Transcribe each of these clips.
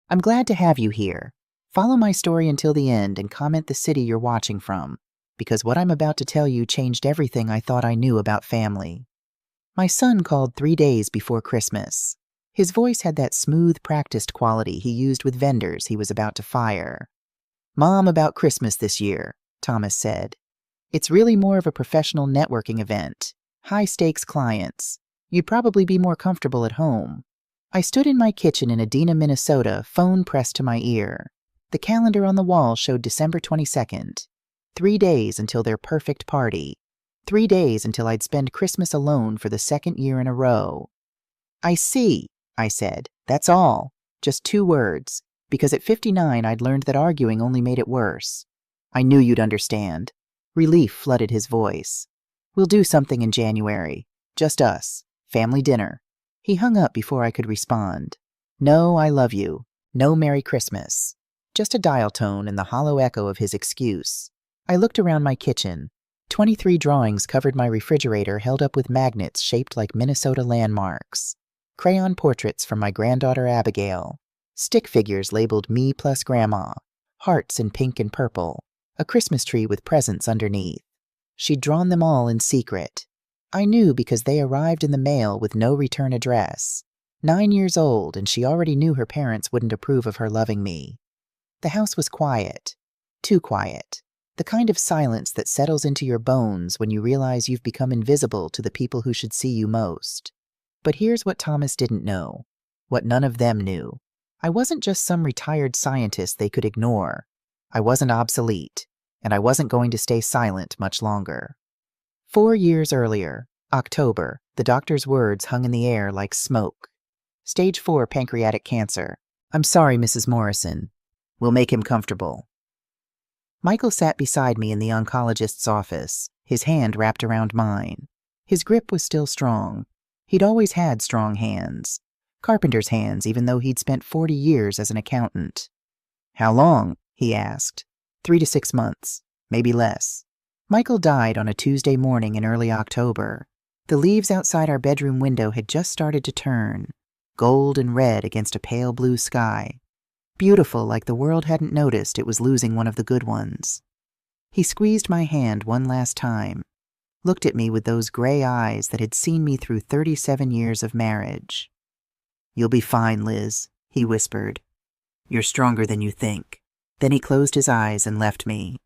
I'm glad to have you here. Follow my story until the end and comment the city you're watching from, because what I'm about to tell you changed everything I thought I knew about family. My son called 3 days before Christmas. His voice had that smooth, practiced quality he used with vendors he was about to fire. "Mom, about Christmas this year," Thomas said. "It's really more of a professional networking event. High-stakes clients. You'd probably be more comfortable at home." I stood in my kitchen in Edina, Minnesota, phone pressed to my ear. The calendar on the wall showed December 22nd. 3 days until their perfect party. 3 days until I'd spend Christmas alone for the second year in a row. "I see," I said. "That's all. Just 2 words. Because at 59 I'd learned that arguing only made it worse." "I knew you'd understand." Relief flooded his voice. "We'll do something in January. Just us. Family dinner." He hung up before I could respond. No, I love you. No Merry Christmas. Just a dial tone and the hollow echo of his excuse. I looked around my kitchen. 23 drawings covered my refrigerator held up with magnets shaped like Minnesota landmarks. Crayon portraits from my granddaughter Abigail. Stick figures labeled me plus grandma. Hearts in pink and purple. A Christmas tree with presents underneath. She'd drawn them all in secret. I knew because they arrived in the mail with no return address. 9 years old, and she already knew her parents wouldn't approve of her loving me. The house was quiet. Too quiet. The kind of silence that settles into your bones when you realize you've become invisible to the people who should see you most. But here's what Thomas didn't know. What none of them knew. I wasn't just some retired scientist they could ignore. I wasn't obsolete, and I wasn't going to stay silent much longer. 4 years earlier, October, the doctor's words hung in the air like smoke. Stage 4 pancreatic cancer. "I'm sorry, Mrs. Morrison. We'll make him comfortable." Michael sat beside me in the oncologist's office, his hand wrapped around mine. His grip was still strong. He'd always had strong hands. Carpenter's hands, even though he'd spent 40 years as an accountant. "How long?" he asked. 3 to 6 months, maybe less. Michael died on a Tuesday morning in early October. The leaves outside our bedroom window had just started to turn, gold and red against a pale blue sky. Beautiful, like the world hadn't noticed it was losing one of the good ones. He squeezed my hand one last time, looked at me with those gray eyes that had seen me through 37 years of marriage. "You'll be fine, Liz," he whispered. "You're stronger than you think." Then he closed his eyes and left me.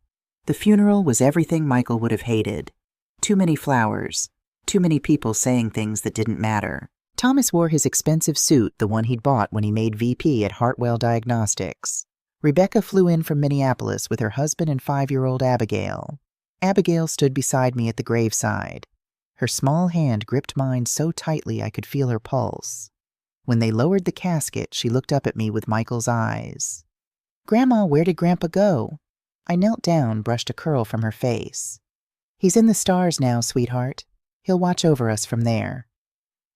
The funeral was everything Michael would have hated. Too many flowers. Too many people saying things that didn't matter. Thomas wore his expensive suit, the one he'd bought when he made VP at Hartwell Diagnostics. Rebecca flew in from Minneapolis with her husband and 5-year-old Abigail. Abigail stood beside me at the graveside. Her small hand gripped mine so tightly I could feel her pulse. When they lowered the casket, she looked up at me with Michael's eyes. "Grandma, where did Grandpa go?" I knelt down, brushed a curl from her face. "He's in the stars now, sweetheart. He'll watch over us from there."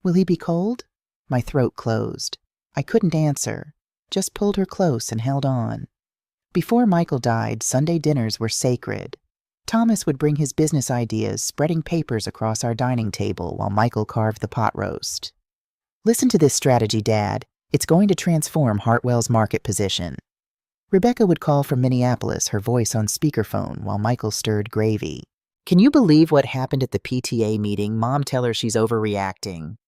"Will he be cold?" My throat closed. I couldn't answer, just pulled her close and held on. Before Michael died, Sunday dinners were sacred. Thomas would bring his business ideas, spreading papers across our dining table while Michael carved the pot roast. "Listen to this strategy, Dad. It's going to transform Hartwell's market position." Rebecca would call from Minneapolis, her voice on speakerphone while Michael stirred gravy. "Can you believe what happened at the PTA meeting? Mom, tell her she's overreacting."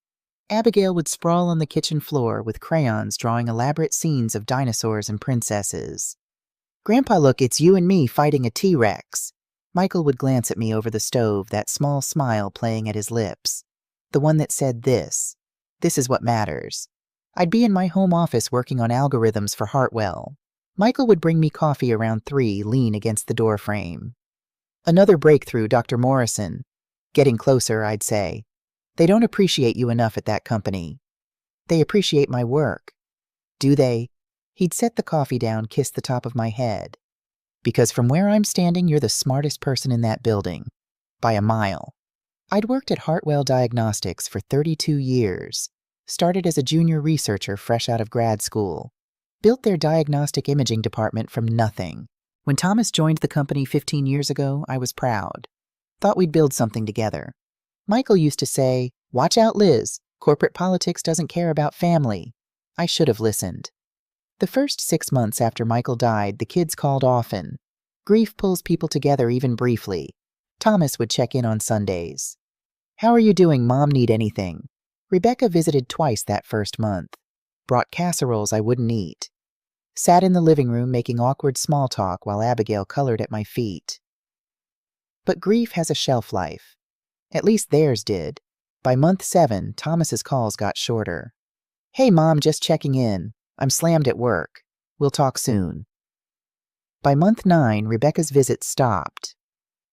Abigail would sprawl on the kitchen floor with crayons drawing elaborate scenes of dinosaurs and princesses. "Grandpa, look, it's you and me fighting a T-Rex." Michael would glance at me over the stove, that small smile playing at his lips. The one that said this. This is what matters. I'd be in my home office working on algorithms for Hartwell. Michael would bring me coffee around 3, lean against the doorframe. "Another breakthrough, Dr. Morrison." Getting closer, I'd say. "They don't appreciate you enough at that company." "They appreciate my work." "Do they?" He'd set the coffee down, kiss the top of my head. "Because from where I'm standing, you're the smartest person in that building. By a mile." I'd worked at Hartwell Diagnostics for 32 years. Started as a junior researcher fresh out of grad school. Built their diagnostic imaging department from nothing. When Thomas joined the company 15 years ago, I was proud. Thought we'd build something together. Michael used to say, "Watch out, Liz. Corporate politics doesn't care about family." I should have listened. The first 6 months after Michael died, the kids called often. Grief pulls people together even briefly. Thomas would check in on Sundays. "How are you doing, Mom? Need anything?" Rebecca visited twice that first month. Brought casseroles I wouldn't eat. Sat in the living room making awkward small talk while Abigail colored at my feet. But grief has a shelf life. At least theirs did. By month 7, Thomas's calls got shorter. "Hey, Mom, just checking in. I'm slammed at work. We'll talk soon." By month 9, Rebecca's visits stopped.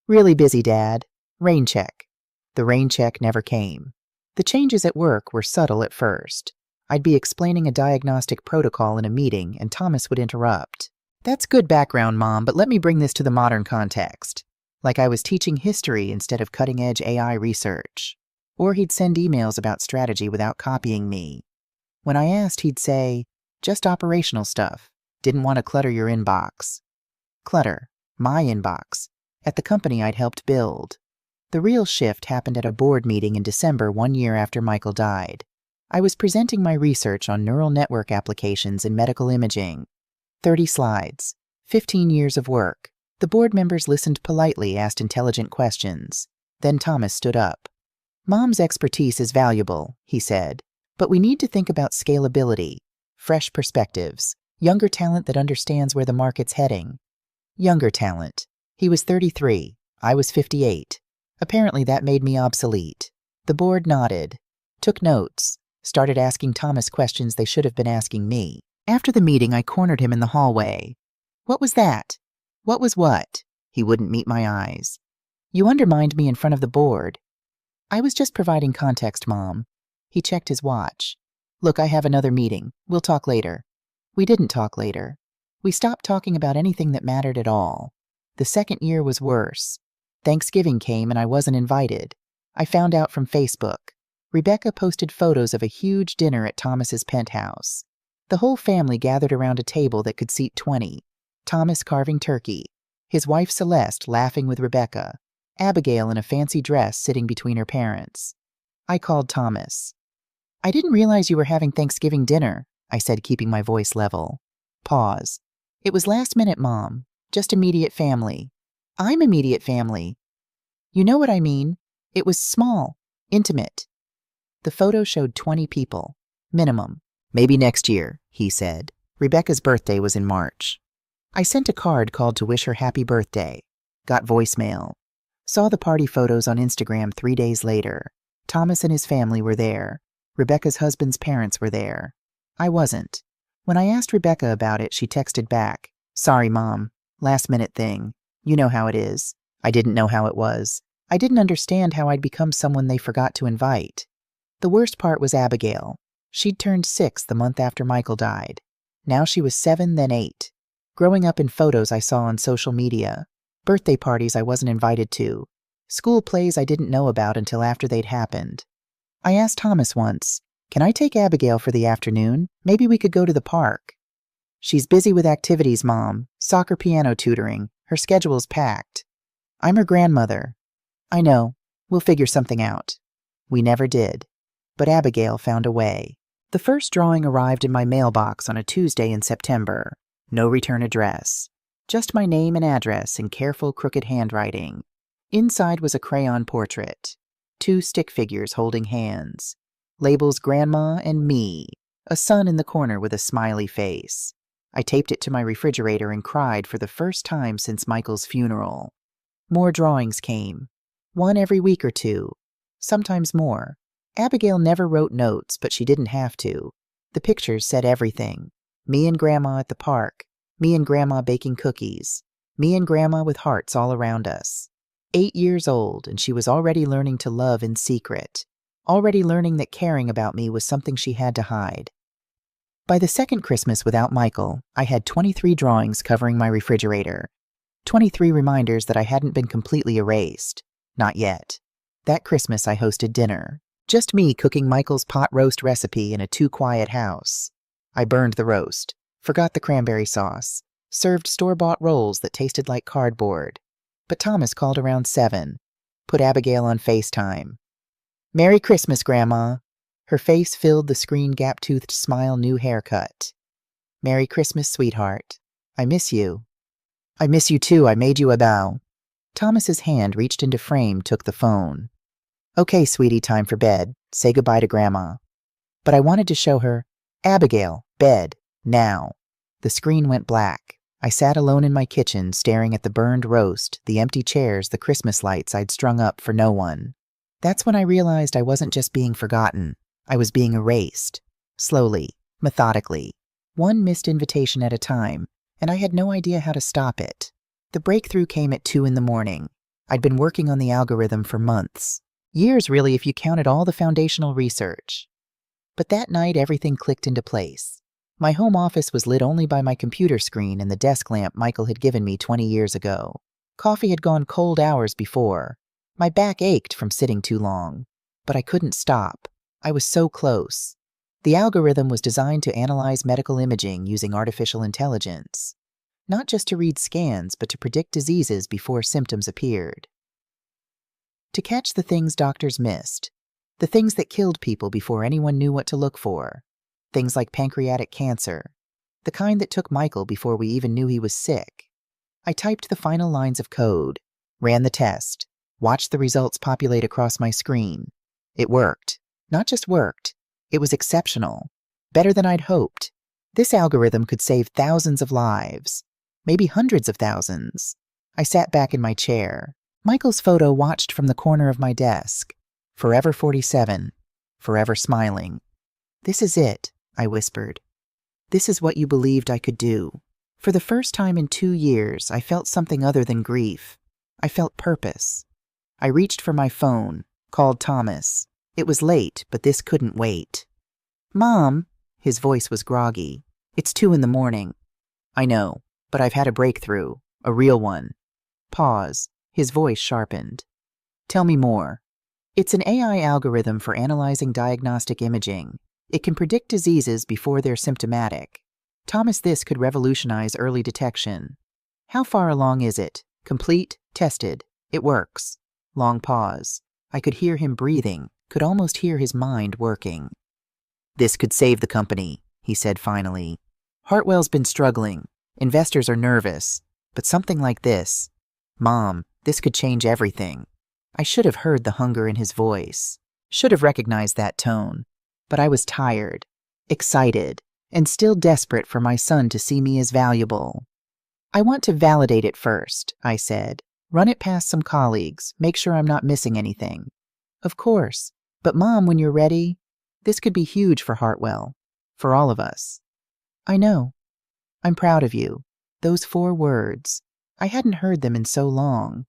"Really busy, Dad. Rain check." The rain check never came. The changes at work were subtle at first. I'd be explaining a diagnostic protocol in a meeting, and Thomas would interrupt. "That's good background, Mom, but let me bring this to the modern context." Like I was teaching history instead of cutting-edge AI research. Or he'd send emails about strategy without copying me. When I asked, he'd say, "Just operational stuff. Didn't want to clutter your inbox." Clutter. My inbox. At the company I'd helped build. The real shift happened at a board meeting in December 1 year after Michael died. I was presenting my research on neural network applications in medical imaging. 30 slides. 15 years of work. The board members listened politely, asked intelligent questions. Then Thomas stood up. "Mom's expertise is valuable," he said, "but we need to think about scalability, fresh perspectives, younger talent that understands where the market's heading." Younger talent. He was 33. I was 58. Apparently that made me obsolete. The board nodded, took notes, started asking Thomas questions they should have been asking me. After the meeting, I cornered him in the hallway. "What was that?" "What was what?" He wouldn't meet my eyes. "You undermined me in front of the board." "I was just providing context, Mom." He checked his watch. "Look, I have another meeting. We'll talk later." We didn't talk later. We stopped talking about anything that mattered at all. The second year was worse. Thanksgiving came and I wasn't invited. I found out from Facebook. Rebecca posted photos of a huge dinner at Thomas's penthouse. The whole family gathered around a table that could seat 20. Thomas carving turkey. His wife Celeste laughing with Rebecca. Abigail in a fancy dress sitting between her parents. I called Thomas. "I didn't realize you were having Thanksgiving dinner," I said, keeping my voice level. Pause. "It was last minute, Mom. Just immediate family." "I'm immediate family." "You know what I mean. It was small, intimate." The photo showed 20 people. Minimum. "Maybe next year," he said. Rebecca's birthday was in March. I sent a card called to wish her happy birthday. Got voicemail. Saw the party photos on Instagram 3 days later. Thomas and his family were there. Rebecca's husband's parents were there. I wasn't. When I asked Rebecca about it, she texted back, "Sorry, Mom. Last minute thing. You know how it is." I didn't know how it was. I didn't understand how I'd become someone they forgot to invite. The worst part was Abigail. She'd turned 6 the month after Michael died. Now she was 7, then 8. Growing up in photos I saw on social media. Birthday parties I wasn't invited to. School plays I didn't know about until after they'd happened. I asked Thomas once, "Can I take Abigail for the afternoon? Maybe we could go to the park." "She's busy with activities, Mom. Soccer, piano tutoring. Her schedule's packed." "I'm her grandmother." "I know. We'll figure something out." We never did. But Abigail found a way. The first drawing arrived in my mailbox on a Tuesday in September. No return address. Just my name and address in careful, crooked handwriting. Inside was a crayon portrait. 2 stick figures holding hands. Labels Grandma and me. A son in the corner with a smiley face. I taped it to my refrigerator and cried for the first time since Michael's funeral. More drawings came. 1 every week or 2. Sometimes more. Abigail never wrote notes, but she didn't have to. The pictures said everything. Me and Grandma at the park. Me and Grandma baking cookies. Me and Grandma with hearts all around us. 8 years old, and she was already learning to love in secret. Already learning that caring about me was something she had to hide. By the second Christmas without Michael, I had 23 drawings covering my refrigerator. 23 reminders that I hadn't been completely erased. Not yet. That Christmas I hosted dinner. Just me cooking Michael's pot roast recipe in a too-quiet house. I burned the roast, forgot the cranberry sauce, served store-bought rolls that tasted like cardboard. But Thomas called around 7, put Abigail on FaceTime. "Merry Christmas, Grandma." Her face filled the screen gap-toothed smile new haircut. Merry Christmas, sweetheart. I miss you. I miss you too. I made you a bow. Thomas's hand reached into frame, took the phone. Okay, sweetie, time for bed. Say goodbye to Grandma. But I wanted to show her. Abigail, bed, now. The screen went black. I sat alone in my kitchen, staring at the burned roast, the empty chairs, the Christmas lights I'd strung up for no one. That's when I realized I wasn't just being forgotten. I was being erased. Slowly, methodically. One missed invitation at a time, and I had no idea how to stop it. The breakthrough came at 2 a.m. I'd been working on the algorithm for months. Years, really, if you counted all the foundational research. But that night, everything clicked into place. My home office was lit only by my computer screen and the desk lamp Michael had given me 20 years ago. Coffee had gone cold hours before. My back ached from sitting too long. But I couldn't stop. I was so close. The algorithm was designed to analyze medical imaging using artificial intelligence. Not just to read scans, but to predict diseases before symptoms appeared. To catch the things doctors missed. The things that killed people before anyone knew what to look for. Things like pancreatic cancer. The kind that took Michael before we even knew he was sick. I typed the final lines of code, ran the test, watched the results populate across my screen. It worked. Not just worked. It was exceptional. Better than I'd hoped. This algorithm could save thousands of lives. Maybe hundreds of thousands. I sat back in my chair. Michael's photo watched from the corner of my desk. Forever 47. Forever smiling. This is it, I whispered. This is what you believed I could do. For the first time in 2 years, I felt something other than grief. I felt purpose. I reached for my phone, called Thomas. It was late, but this couldn't wait. Mom, his voice was groggy. It's 2 a.m. I know, but I've had a breakthrough, a real one. Pause. His voice sharpened. Tell me more. It's an AI algorithm for analyzing diagnostic imaging. It can predict diseases before they're symptomatic. Thomas, this could revolutionize early detection. How far along is it? Complete? Tested? It works. Long pause. I could hear him breathing, could almost hear his mind working. This could save the company, he said finally. Hartwell's been struggling. Investors are nervous. But something like this. Mom, this could change everything. I should have heard the hunger in his voice. Should have recognized that tone. But I was tired, excited, and still desperate for my son to see me as valuable. I want to validate it first, I said. Run it past some colleagues, make sure I'm not missing anything. Of course. But Mom, when you're ready, this could be huge for Hartwell. For all of us. I know. I'm proud of you. Those 4 words. I hadn't heard them in so long.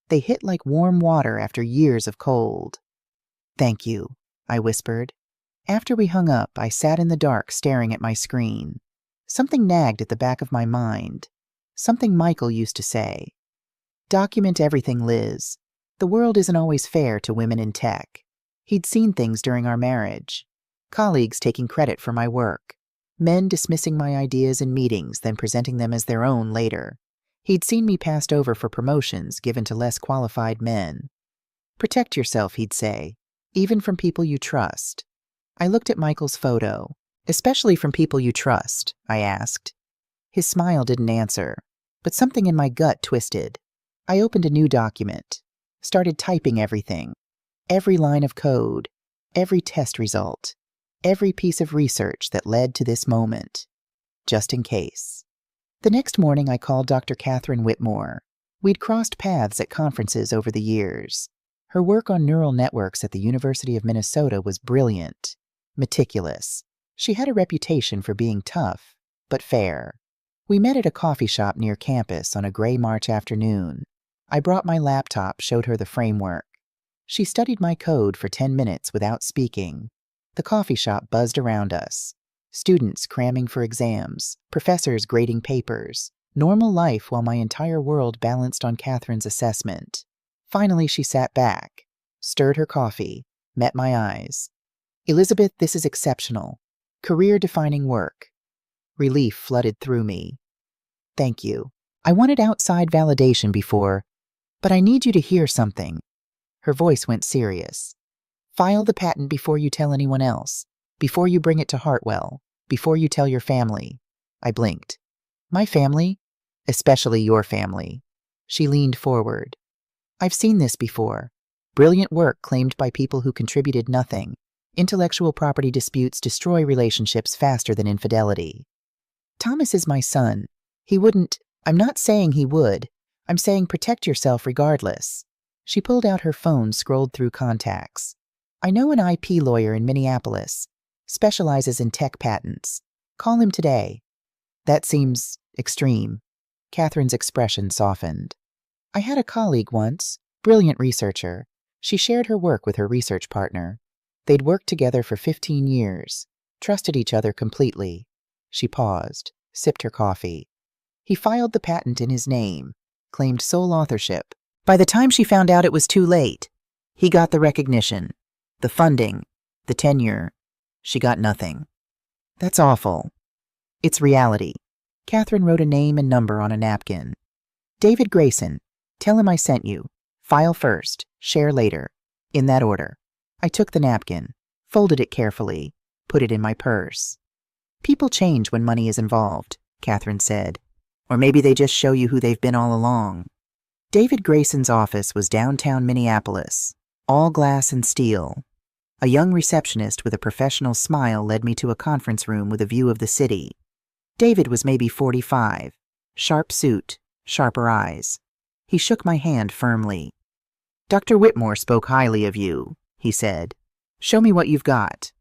They hit like warm water after years of cold. Thank you, I whispered. After we hung up, I sat in the dark staring at my screen. Something nagged at the back of my mind. Something Michael used to say. Document everything, Liz. The world isn't always fair to women in tech. He'd seen things during our marriage. Colleagues taking credit for my work. Men dismissing my ideas in meetings, then presenting them as their own later. He'd seen me passed over for promotions given to less qualified men. Protect yourself, he'd say, even from people you trust. I looked at Michael's photo. Especially from people you trust, I asked. His smile didn't answer, but something in my gut twisted. I opened a new document, started typing everything. Every line of code, every test result, every piece of research that led to this moment. Just in case. The next morning I called Dr. Catherine Whitmore. We'd crossed paths at conferences over the years. Her work on neural networks at the University of Minnesota was brilliant, meticulous. She had a reputation for being tough, but fair. We met at a coffee shop near campus on a gray March afternoon. I brought my laptop, showed her the framework. She studied my code for 10 minutes without speaking. The coffee shop buzzed around us. Students cramming for exams, professors grading papers, normal life while my entire world balanced on Catherine's assessment. Finally, she sat back, stirred her coffee, met my eyes. Elizabeth, this is exceptional. Career-defining work. Relief flooded through me. Thank you. I wanted outside validation before, but I need you to hear something. Her voice went serious. File the patent before you tell anyone else. Before you bring it to Hartwell, before you tell your family. I blinked. My family? Especially your family. She leaned forward. I've seen this before. Brilliant work claimed by people who contributed nothing. Intellectual property disputes destroy relationships faster than infidelity. Thomas is my son. He wouldn't. I'm not saying he would. I'm saying protect yourself regardless. She pulled out her phone, scrolled through contacts. I know an IP lawyer in Minneapolis. Specializes in tech patents. Call him today. That seems extreme. Catherine's expression softened. I had a colleague once, brilliant researcher. She shared her work with her research partner. They'd worked together for 15 years, trusted each other completely. She paused, sipped her coffee. He filed the patent in his name, claimed sole authorship. By the time she found out it was too late, he got the recognition, the funding, the tenure. She got nothing. That's awful. It's reality. Catherine wrote a name and number on a napkin. David Grayson. Tell him I sent you. File first, share later. In that order. I took the napkin, folded it carefully, put it in my purse. People change when money is involved, Catherine said. Or maybe they just show you who they've been all along. David Grayson's office was downtown Minneapolis, all glass and steel. A young receptionist with a professional smile led me to a conference room with a view of the city. David was maybe 45, sharp suit, sharper eyes. He shook my hand firmly. Dr. Whitmore spoke highly of you, he said. Show me what you've got.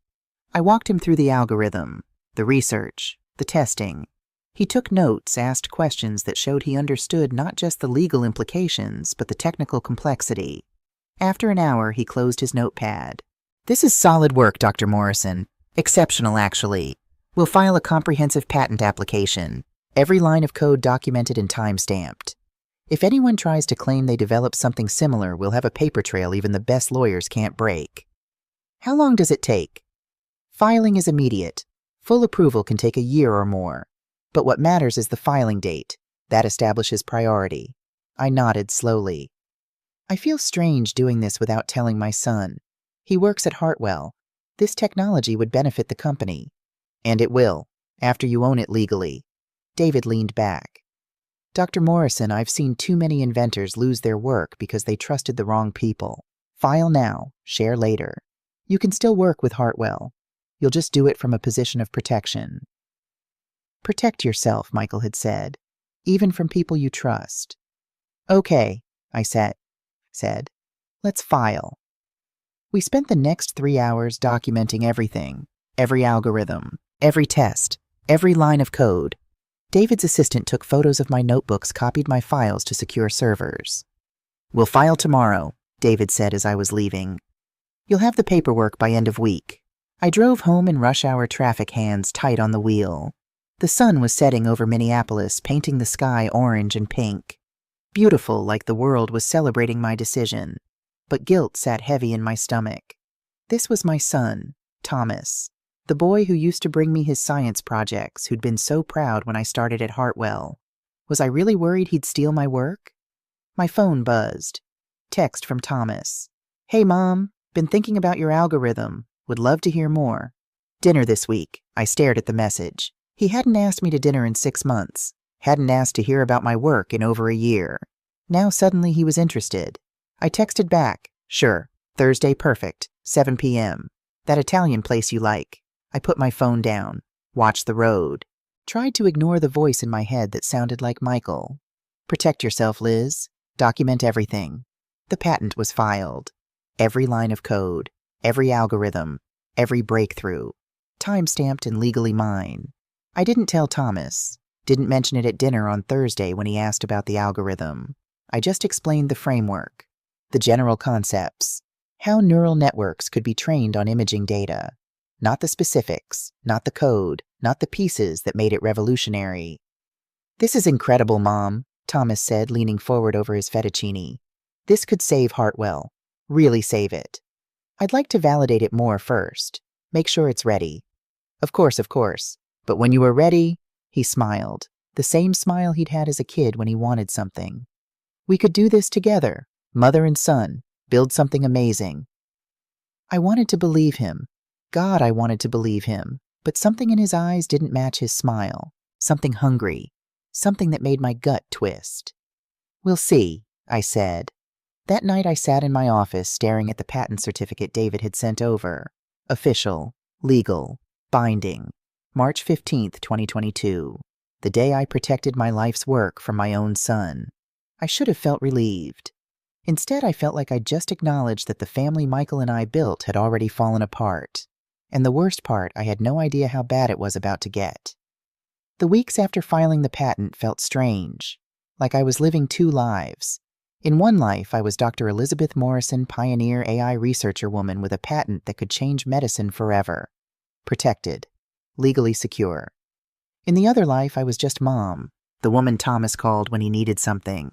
I walked him through the algorithm, the research, the testing. He took notes, asked questions that showed he understood not just the legal implications, but the technical complexity. After an hour, he closed his notepad. This is solid work, Dr. Morrison. Exceptional, actually. We'll file a comprehensive patent application, every line of code documented and time-stamped. If anyone tries to claim they developed something similar, we'll have a paper trail even the best lawyers can't break. How long does it take? Filing is immediate. Full approval can take a year or more. But what matters is the filing date. That establishes priority. I nodded slowly. I feel strange doing this without telling my son. He works at Hartwell. This technology would benefit the company. And it will, after you own it legally. David leaned back. Dr. Morrison, I've seen too many inventors lose their work because they trusted the wrong people. File now, share later. You can still work with Hartwell. You'll just do it from a position of protection. Protect yourself, Michael had said, even from people you trust. Okay, I said. Let's file. We spent the next 3 hours documenting everything, every algorithm, every test, every line of code. David's assistant took photos of my notebooks, copied my files to secure servers. We'll file tomorrow, David said as I was leaving. You'll have the paperwork by end of week. I drove home in rush hour traffic, hands tight on the wheel. The sun was setting over Minneapolis, painting the sky orange and pink. Beautiful, like the world was celebrating my decision. But guilt sat heavy in my stomach. This was my son, Thomas. The boy who used to bring me his science projects, who'd been so proud when I started at Hartwell. Was I really worried he'd steal my work? My phone buzzed. Text from Thomas. Hey, Mom, been thinking about your algorithm. Would love to hear more. Dinner this week. I stared at the message. He hadn't asked me to dinner in 6 months. Hadn't asked to hear about my work in over a year. Now suddenly he was interested. I texted back. Sure. Thursday perfect. 7 p.m. That Italian place you like. I put my phone down, watched the road, tried to ignore the voice in my head that sounded like Michael. Protect yourself, Liz. Document everything. The patent was filed. Every line of code, every algorithm, every breakthrough, time-stamped and legally mine. I didn't tell Thomas, didn't mention it at dinner on Thursday when he asked about the algorithm. I just explained the framework, the general concepts, how neural networks could be trained on imaging data. Not the specifics, not the code, not the pieces that made it revolutionary. This is incredible, Mom, Thomas said, leaning forward over his fettuccine. This could save Hartwell. Really save it. I'd like to validate it more first. Make sure it's ready. Of course. But when you are ready, he smiled. The same smile he'd had as a kid when he wanted something. We could do this together, mother and son, build something amazing. I wanted to believe him. God, I wanted to believe him, but something in his eyes didn't match his smile. something hungry, something that made my gut twist. "We'll see," I said. That night I sat in my office staring at the patent certificate David had sent over. Official, legal, binding. March 15th, 2022. The day I protected my life's work from my own son. I should have felt relieved. Instead, I felt like I'd just acknowledged that the family Michael and I built had already fallen apart. And the worst part, I had no idea how bad it was about to get. The weeks after filing the patent felt strange, like I was living two lives. In one life, I was Dr. Elizabeth Morrison, pioneer AI researcher woman with a patent that could change medicine forever. Protected. Legally secure. In the other life, I was just Mom, the woman Thomas called when he needed something.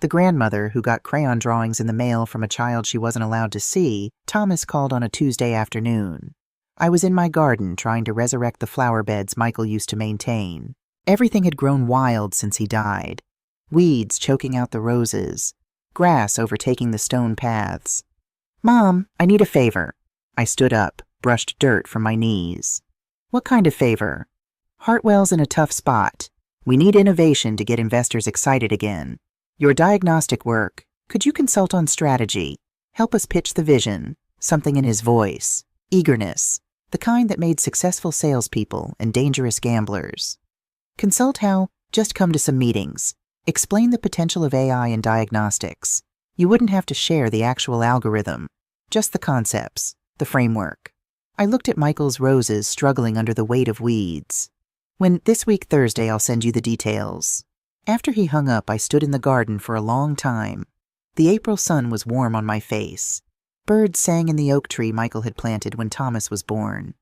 The grandmother who got crayon drawings in the mail from a child she wasn't allowed to see, Thomas called on a Tuesday afternoon. I was in my garden trying to resurrect the flower beds Michael used to maintain. Everything had grown wild since he died. Weeds choking out the roses. Grass overtaking the stone paths. "Mom, I need a favor." I stood up, brushed dirt from my knees. "What kind of favor?" "Hartwell's in a tough spot. We need innovation to get investors excited again. Your diagnostic work. Could you consult on strategy? Help us pitch the vision." Something in his voice. Eagerness. The kind that made successful salespeople and dangerous gamblers. "Consult how? Just come to some meetings. Explain the potential of AI in diagnostics. You wouldn't have to share the actual algorithm. Just the concepts, the framework." I looked at Michael's roses struggling under the weight of weeds. "When this week Thursday, I'll send you the details." After he hung up, I stood in the garden for a long time. The April sun was warm on my face. Birds sang in the oak tree Michael had planted when Thomas was born.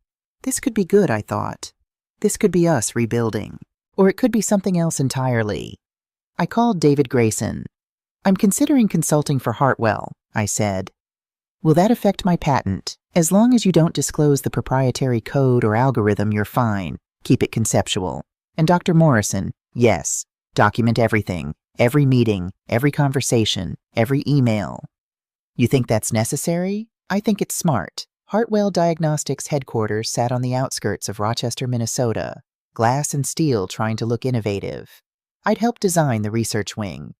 This could be good, I thought. This could be us rebuilding. Or it could be something else entirely. I called David Grayson. "I'm considering consulting for Hartwell," I said. "Will that affect my patent? As long as you don't disclose the proprietary code or algorithm, you're fine. Keep it conceptual." And Dr. Morrison, "Yes. Document everything, every meeting, every conversation, every email." "You think that's necessary?" "I think it's smart." Hartwell Diagnostics headquarters sat on the outskirts of Rochester, Minnesota, glass and steel trying to look innovative. I'd helped design the research wing.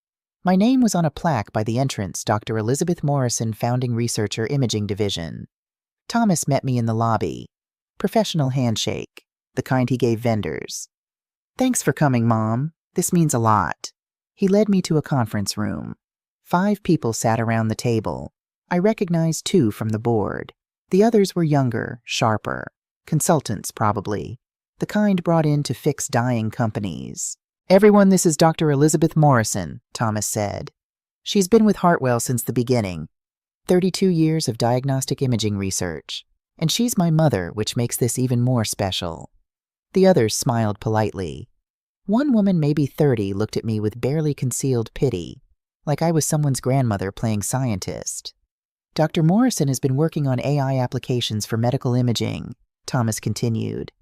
My name was on a plaque by the entrance, Dr. Elizabeth Morrison, founding researcher, Imaging Division. Thomas met me in the lobby. Professional handshake, the kind he gave vendors. "Thanks for coming, Mom. This means a lot." He led me to a conference room. 5 people sat around the table. I recognized 2 from the board. The others were younger, sharper. Consultants, probably. The kind brought in to fix dying companies. "Everyone, this is Dr. Elizabeth Morrison," Thomas said. "She's been with Hartwell since the beginning. 32 years of diagnostic imaging research. And she's my mother, which makes this even more special." The others smiled politely. One woman, maybe 30, looked at me with barely concealed pity, like I was someone's grandmother playing scientist. "Dr. Morrison has been working on AI applications for medical imaging," Thomas continued.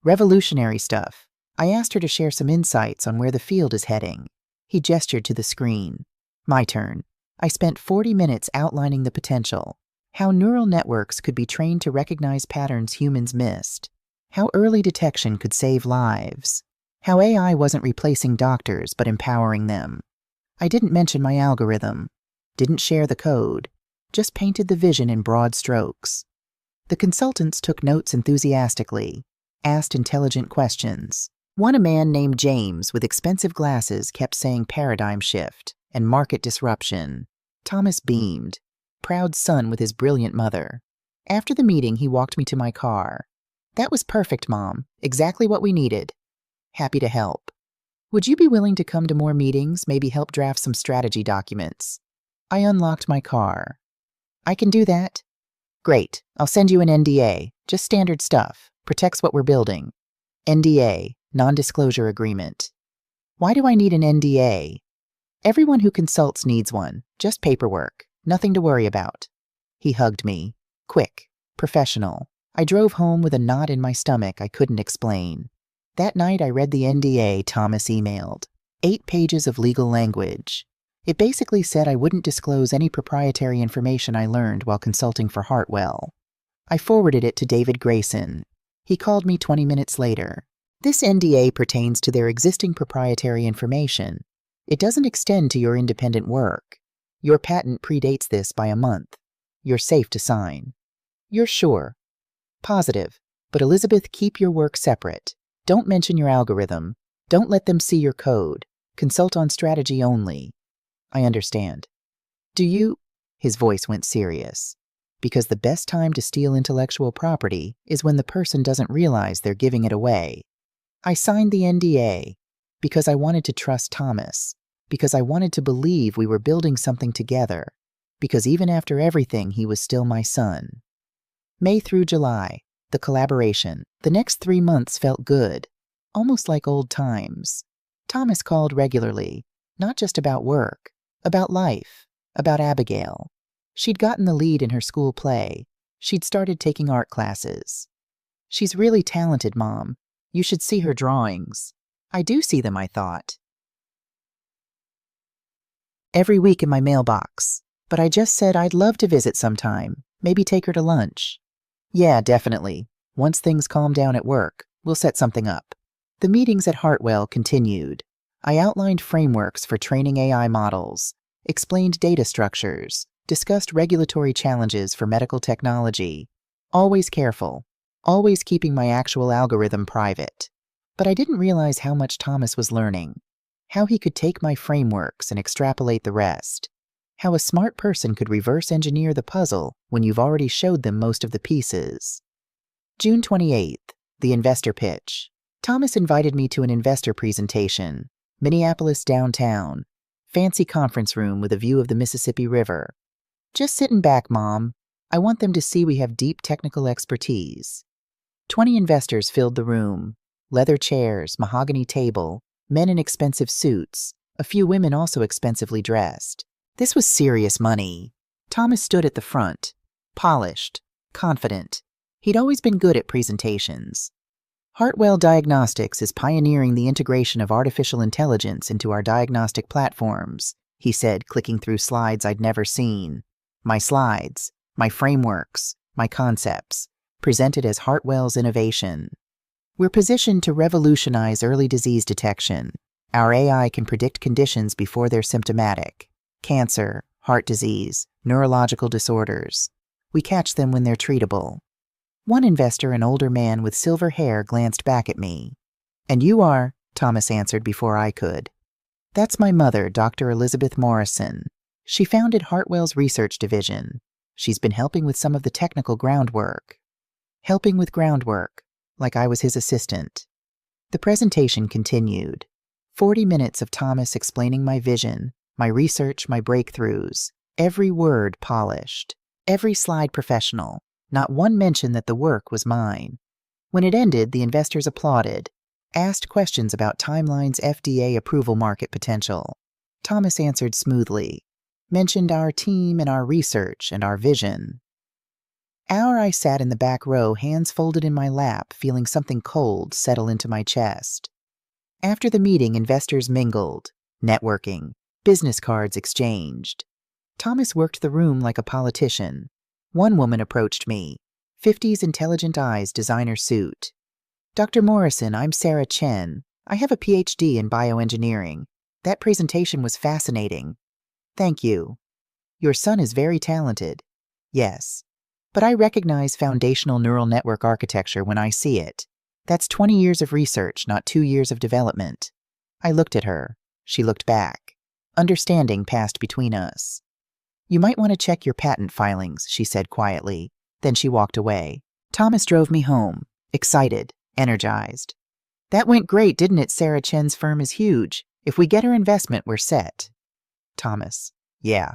"Revolutionary stuff. I asked her to share some insights on where the field is heading." He gestured to the screen. My turn. I spent 40 minutes outlining the potential. How neural networks could be trained to recognize patterns humans missed. How early detection could save lives. How AI wasn't replacing doctors, but empowering them. I didn't mention my algorithm. Didn't share the code. Just painted the vision in broad strokes. The consultants took notes enthusiastically. Asked intelligent questions. One, a man named James with expensive glasses, kept saying paradigm shift and market disruption. Thomas beamed. Proud son with his brilliant mother. After the meeting, he walked me to my car. "That was perfect, Mom. Exactly what we needed." "Happy to help." "Would you be willing to come to more meetings, maybe help draft some strategy documents?" I unlocked my car. "I can do that." "Great. I'll send you an NDA. Just standard stuff. Protects what we're building." NDA, non-disclosure agreement. "Why do I need an NDA?" "Everyone who consults needs one. Just paperwork. Nothing to worry about." He hugged me. Quick. Professional. I drove home with a knot in my stomach I couldn't explain. That night I read the NDA Thomas emailed. 8 pages of legal language. It basically said I wouldn't disclose any proprietary information I learned while consulting for Hartwell. I forwarded it to David Grayson. He called me 20 minutes later. This NDA pertains to their existing proprietary information. It doesn't extend to your independent work. Your patent predates this by a month. You're safe to sign. You're sure? Positive. But Elizabeth, keep your work separate. Don't mention your algorithm. Don't let them see your code. Consult on strategy only. I understand. Do you? His voice went serious. Because the best time to steal intellectual property is when the person doesn't realize they're giving it away. I signed the NDA because I wanted to trust Thomas, because I wanted to believe we were building something together, because even after everything, he was still my son. May through July, the collaboration, the next 3 months felt good, almost like old times. Thomas called regularly, not just about work, about life, about Abigail. She'd gotten the lead in her school play. She'd started taking art classes. She's really talented, Mom. You should see her drawings. I do see them, I thought. Every week in my mailbox. But I just said I'd love to visit sometime. Maybe take her to lunch. Yeah, definitely. Once things calm down at work, we'll set something up. The meetings at Hartwell continued. I outlined frameworks for training AI models, explained data structures, discussed regulatory challenges for medical technology. Always careful. Always keeping my actual algorithm private. But I didn't realize how much Thomas was learning. How he could take my frameworks and extrapolate the rest. How a smart person could reverse engineer the puzzle when you've already showed them most of the pieces. June 28th, the investor pitch. Thomas invited me to an investor presentation. Minneapolis downtown. Fancy conference room with a view of the Mississippi River. Just sitting back, Mom. I want them to see we have deep technical expertise. 20 investors filled the room. Leather chairs, mahogany table, men in expensive suits, a few women also expensively dressed. This was serious money. Thomas stood at the front, polished, confident. He'd always been good at presentations. Hartwell Diagnostics is pioneering the integration of artificial intelligence into our diagnostic platforms, he said, clicking through slides I'd never seen. My slides, my frameworks, my concepts, presented as Hartwell's innovation. We're positioned to revolutionize early disease detection. Our AI can predict conditions before they're symptomatic. Cancer, heart disease, neurological disorders. We catch them when they're treatable. One investor, an older man with silver hair, glanced back at me. And you are, Thomas answered before I could. That's my mother, Dr. Elizabeth Morrison. She founded Hartwell's research division. She's been helping with some of the technical groundwork. Helping with groundwork, like I was his assistant. The presentation continued. 40 minutes of Thomas explaining my vision, my research, my breakthroughs. Every word polished. Every slide professional. Not one mention that the work was mine. When it ended, the investors applauded, asked questions about Timeline's FDA approval market potential. Thomas answered smoothly, mentioned our team and our research and our vision. I sat in the back row, hands folded in my lap, feeling something cold settle into my chest. After the meeting, investors mingled, networking, business cards exchanged. Thomas worked the room like a politician. One woman approached me, 50s intelligent eyes, designer suit. Dr. Morrison, I'm Sarah Chen. I have a PhD in bioengineering. That presentation was fascinating. Thank you. Your son is very talented. Yes. But I recognize foundational neural network architecture when I see it. That's 20 years of research, not 2 years of development. I looked at her. She looked back. Understanding passed between us. You might want to check your patent filings, she said quietly. Then she walked away. Thomas drove me home, excited, energized. That went great, didn't it? Sarah Chen's firm is huge. If we get her investment, we're set. Thomas. Yeah.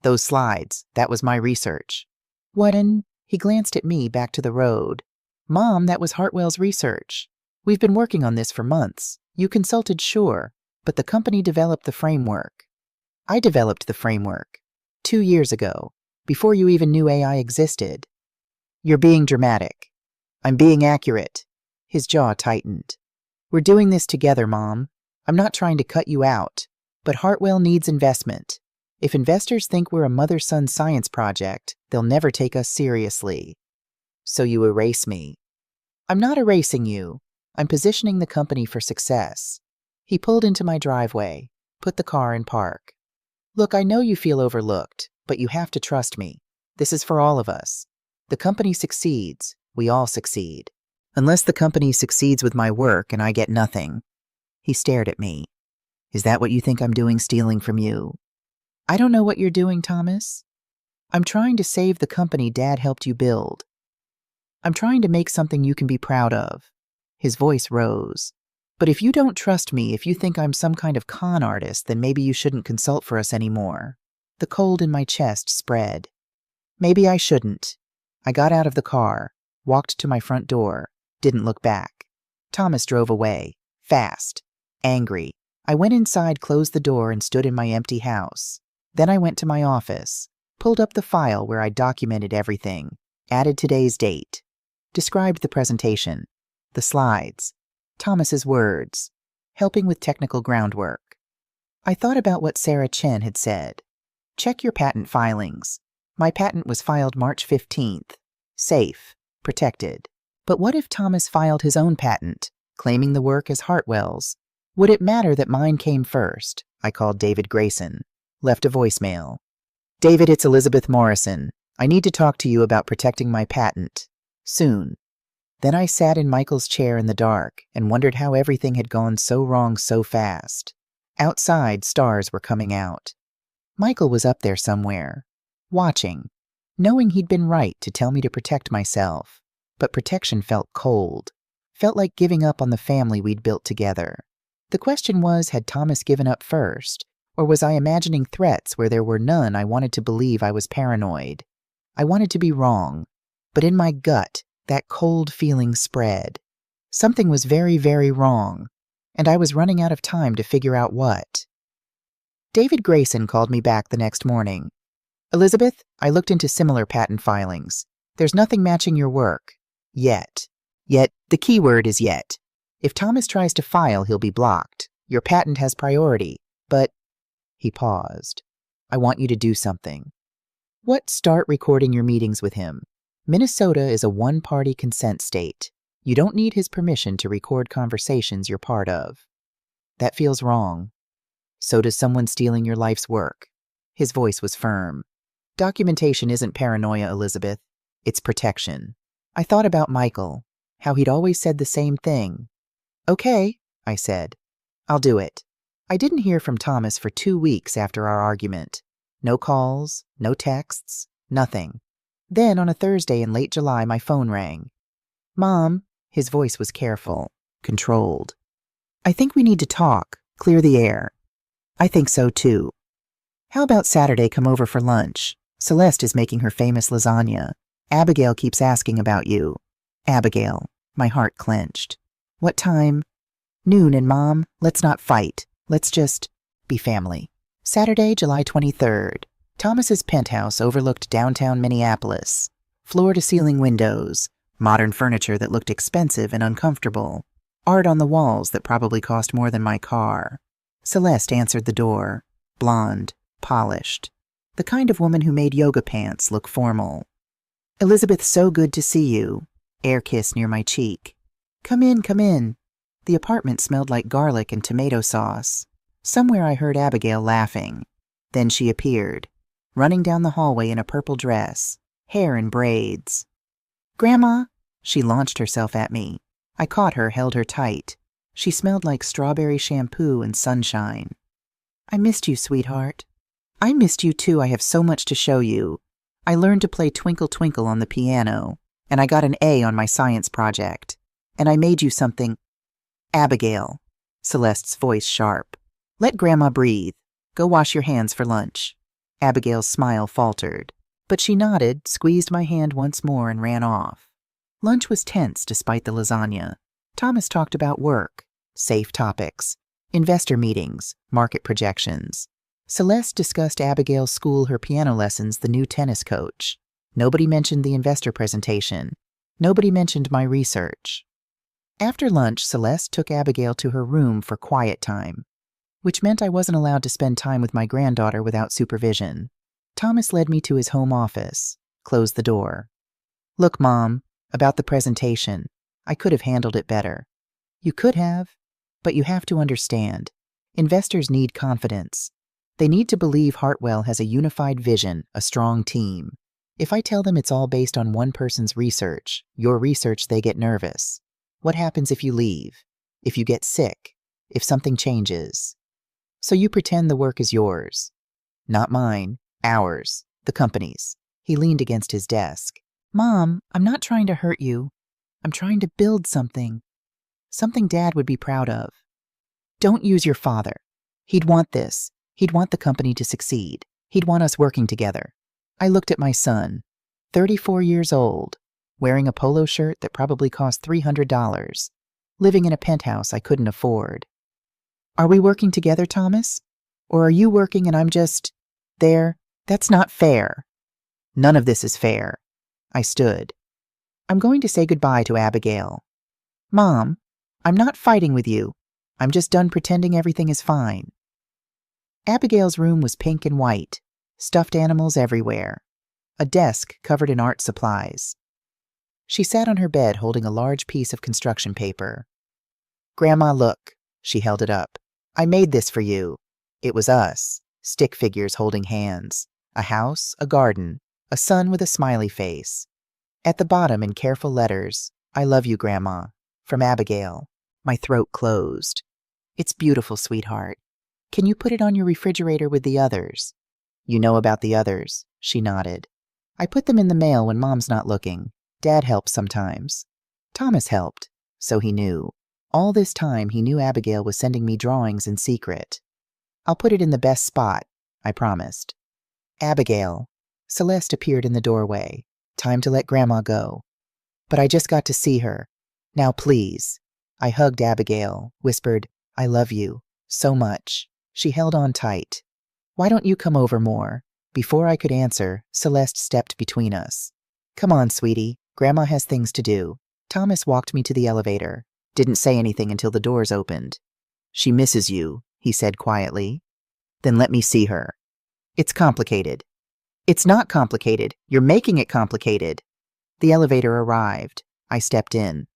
Those slides, that was my research. What in? He glanced at me, back to the road. Mom, that was Hartwell's research. We've been working on this for months. You consulted, sure, but the company developed the framework. I developed the framework 2 years ago, before you even knew AI existed. You're being dramatic. I'm being accurate. His jaw tightened. We're doing this together, Mom. I'm not trying to cut you out, but Hartwell needs investment. If investors think we're a mother-son science project, they'll never take us seriously. So you erase me. I'm not erasing you. I'm positioning the company for success. He pulled into my driveway, put the car in park. Look, I know you feel overlooked, but you have to trust me. This is for all of us. The company succeeds, we all succeed. Unless the company succeeds with my work and I get nothing. He stared at me. Is that what you think I'm doing, stealing from you? I don't know what you're doing, Thomas. I'm trying to save the company Dad helped you build. I'm trying to make something you can be proud of. His voice rose. But if you don't trust me, if you think I'm some kind of con artist, then maybe you shouldn't consult for us anymore. The cold in my chest spread. Maybe I shouldn't. I got out of the car, walked to my front door, didn't look back. Thomas drove away, fast, angry. I went inside, closed the door, and stood in my empty house. Then I went to my office, pulled up the file where I documented everything, added today's date, described the presentation, the slides, Thomas's words, helping with technical groundwork. I thought about what Sarah Chen had said. Check your patent filings. My patent was filed March 15th. Safe, protected. But what if Thomas filed his own patent, claiming the work as Hartwell's? Would it matter that mine came first? I called David Grayson, left a voicemail. David, it's Elizabeth Morrison. I need to talk to you about protecting my patent. Soon. Then I sat in Michael's chair in the dark and wondered how everything had gone so wrong so fast. Outside, stars were coming out. Michael was up there somewhere, watching, knowing he'd been right to tell me to protect myself. But protection felt cold, felt like giving up on the family we'd built together. The question was, had Thomas given up first, or was I imagining threats where there were none? I wanted to believe I was paranoid. I wanted to be wrong, but in my gut, that cold feeling spread. Something was very, very wrong, and I was running out of time to figure out what. David Grayson called me back the next morning. Elizabeth, I looked into similar patent filings. There's nothing matching your work. Yet. Yet, the key word is yet. If Thomas tries to file, he'll be blocked. Your patent has priority, but... He paused. I want you to do something. What? Start recording your meetings with him. Minnesota is a one-party consent state. You don't need his permission to record conversations you're part of. That feels wrong. So does someone stealing your life's work. His voice was firm. Documentation isn't paranoia, Elizabeth. It's protection. I thought about Michael, how he'd always said the same thing. Okay, I said. I'll do it. I didn't hear from Thomas for 2 weeks after our argument. No calls, no texts, nothing. Then on a Thursday in late July, my phone rang. Mom, his voice was careful, controlled. I think we need to talk, clear the air. I think so too. How about Saturday come over for lunch? Celeste is making her famous lasagna. Abigail keeps asking about you. Abigail, my heart clenched. What time? Noon, and Mom, let's not fight. Let's just be family. Saturday, July 23rd. Thomas's penthouse overlooked downtown Minneapolis. Floor-to-ceiling windows, modern furniture that looked expensive and uncomfortable, art on the walls that probably cost more than my car. Celeste answered the door, blonde, polished, the kind of woman who made yoga pants look formal. Elizabeth, so good to see you. Air kiss near my cheek. Come in, come in. The apartment smelled like garlic and tomato sauce. Somewhere I heard Abigail laughing. Then she appeared, running down the hallway in a purple dress, hair in braids. Grandma! She launched herself at me. I caught her, held her tight. She smelled like strawberry shampoo and sunshine. I missed you, sweetheart. I missed you too. I have so much to show you. I learned to play Twinkle Twinkle on the piano, and I got an A on my science project. And I made you something. Abigail, Celeste's voice sharp. Let Grandma breathe. Go wash your hands for lunch. Abigail's smile faltered, but she nodded, squeezed my hand once more, and ran off. Lunch was tense despite the lasagna. Thomas talked about work, safe topics, investor meetings, market projections. Celeste discussed Abigail's school, her piano lessons, the new tennis coach. Nobody mentioned the investor presentation. Nobody mentioned my research. After lunch, Celeste took Abigail to her room for quiet time, which meant I wasn't allowed to spend time with my granddaughter without supervision. Thomas led me to his home office, closed the door. Look, Mom, about the presentation. I could have handled it better. You could have, but you have to understand. Investors need confidence. They need to believe Hartwell has a unified vision, a strong team. If I tell them it's all based on one person's research, your research, they get nervous. What happens if you leave? If you get sick? If something changes? So you pretend the work is yours. Not mine, ours, the company's. He leaned against his desk. Mom, I'm not trying to hurt you. I'm trying to build something. Something Dad would be proud of. Don't use your father. He'd want this. He'd want the company to succeed. He'd want us working together. I looked at my son, 34 years old, wearing a polo shirt that probably cost $300, living in a penthouse I couldn't afford. Are we working together, Thomas? Or are you working and I'm just there? That's not fair. None of this is fair. I stood. I'm going to say goodbye to Abigail. Mom, I'm not fighting with you. I'm just done pretending everything is fine. Abigail's room was pink and white, stuffed animals everywhere, a desk covered in art supplies. She sat on her bed holding a large piece of construction paper. Grandma, look. She held it up. I made this for you. It was us, stick figures holding hands, a house, a garden, a sun with a smiley face. At the bottom, in careful letters, I love you, Grandma, from Abigail. My throat closed. It's beautiful, sweetheart. Can you put it on your refrigerator with the others? You know about the others, she nodded. I put them in the mail when Mom's not looking. Dad helps sometimes. Thomas helped, so he knew. All this time he knew Abigail was sending me drawings in secret. I'll put it in the best spot, I promised. Abigail. Celeste appeared in the doorway. Time to let Grandma go. But I just got to see her. Now please. I hugged Abigail, whispered, I love you, so much. She held on tight. Why don't you come over more? Before I could answer, Celeste stepped between us. Come on, sweetie. Grandma has things to do. Thomas walked me to the elevator. Didn't say anything until the doors opened. She misses you, he said quietly. Then let me see her. It's complicated. It's not complicated. You're making it complicated. The elevator arrived. I stepped in.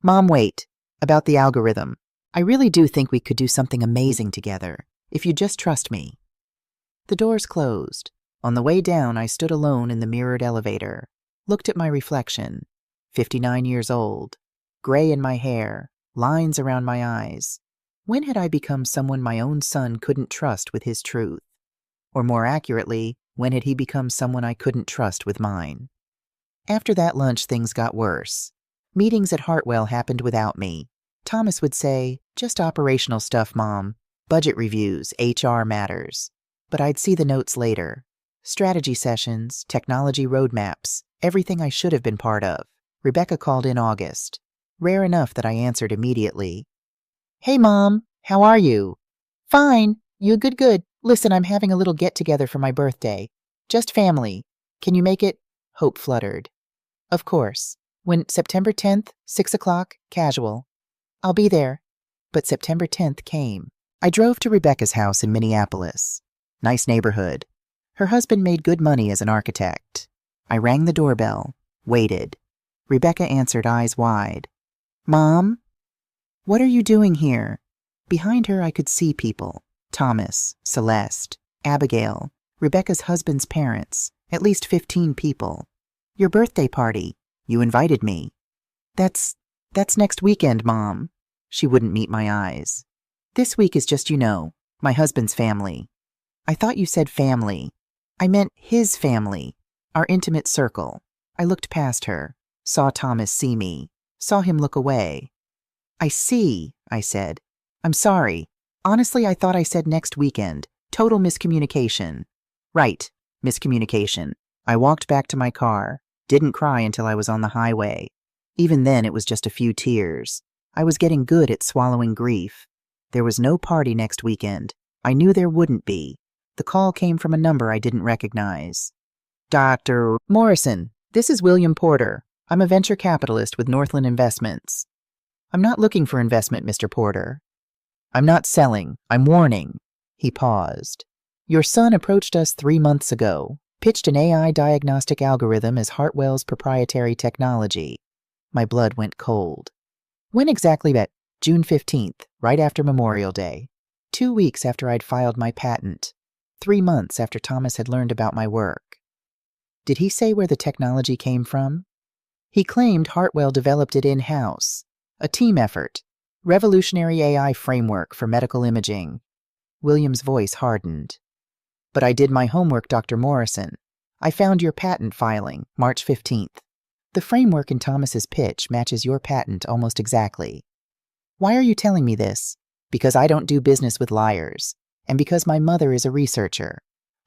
Mom, wait. About the algorithm. I really do think we could do something amazing together, if you just trust me. The doors closed. On the way down, I stood alone in the mirrored elevator, looked at my reflection, 59 years old, gray in my hair, lines around my eyes. When had I become someone my own son couldn't trust with his truth? Or more accurately, when had he become someone I couldn't trust with mine? After that lunch, things got worse. Meetings at Hartwell happened without me. Thomas would say, just operational stuff, Mom. Budget reviews, HR matters. But I'd see the notes later. Strategy sessions, technology roadmaps, everything I should have been part of. Rebecca called in August. Rare enough that I answered immediately. Hey, Mom, how are you? Fine. You good. Listen, I'm having a little get-together for my birthday. Just family. Can you make it? Hope fluttered. Of course. When September 10th, 6 o'clock, casual. I'll be there. But September 10th came. I drove to Rebecca's house in Minneapolis. Nice neighborhood. Her husband made good money as an architect. I rang the doorbell, waited. Rebecca answered, eyes wide. Mom? What are you doing here? Behind her I could see people. Thomas, Celeste, Abigail, Rebecca's husband's parents, at least 15 people. Your birthday party. You invited me. That's next weekend, Mom. She wouldn't meet my eyes. This week is just, my husband's family. I thought you said family. I meant his family, our intimate circle. I looked past her, saw Thomas see me, saw him look away. I see, I said. I'm sorry. Honestly, I thought I said next weekend. Total miscommunication. Right, miscommunication. I walked back to my car. Didn't cry until I was on the highway. Even then, it was just a few tears. I was getting good at swallowing grief. There was no party next weekend. I knew there wouldn't be. The call came from a number I didn't recognize. Dr. Morrison, this is William Porter. I'm a venture capitalist with Northland Investments. I'm not looking for investment, Mr. Porter. I'm not selling. I'm warning. He paused. Your son approached us 3 months ago, pitched an AI diagnostic algorithm as Hartwell's proprietary technology. My blood went cold. When exactly June 15th, right after Memorial Day. 2 weeks after I'd filed my patent. 3 months after Thomas had learned about my work. Did he say where the technology came from? He claimed Hartwell developed it in-house. A team effort. Revolutionary AI framework for medical imaging. William's voice hardened. But I did my homework, Dr. Morrison. I found your patent filing, March 15th. The framework in Thomas's pitch matches your patent almost exactly. Why are you telling me this? Because I don't do business with liars, and because my mother is a researcher.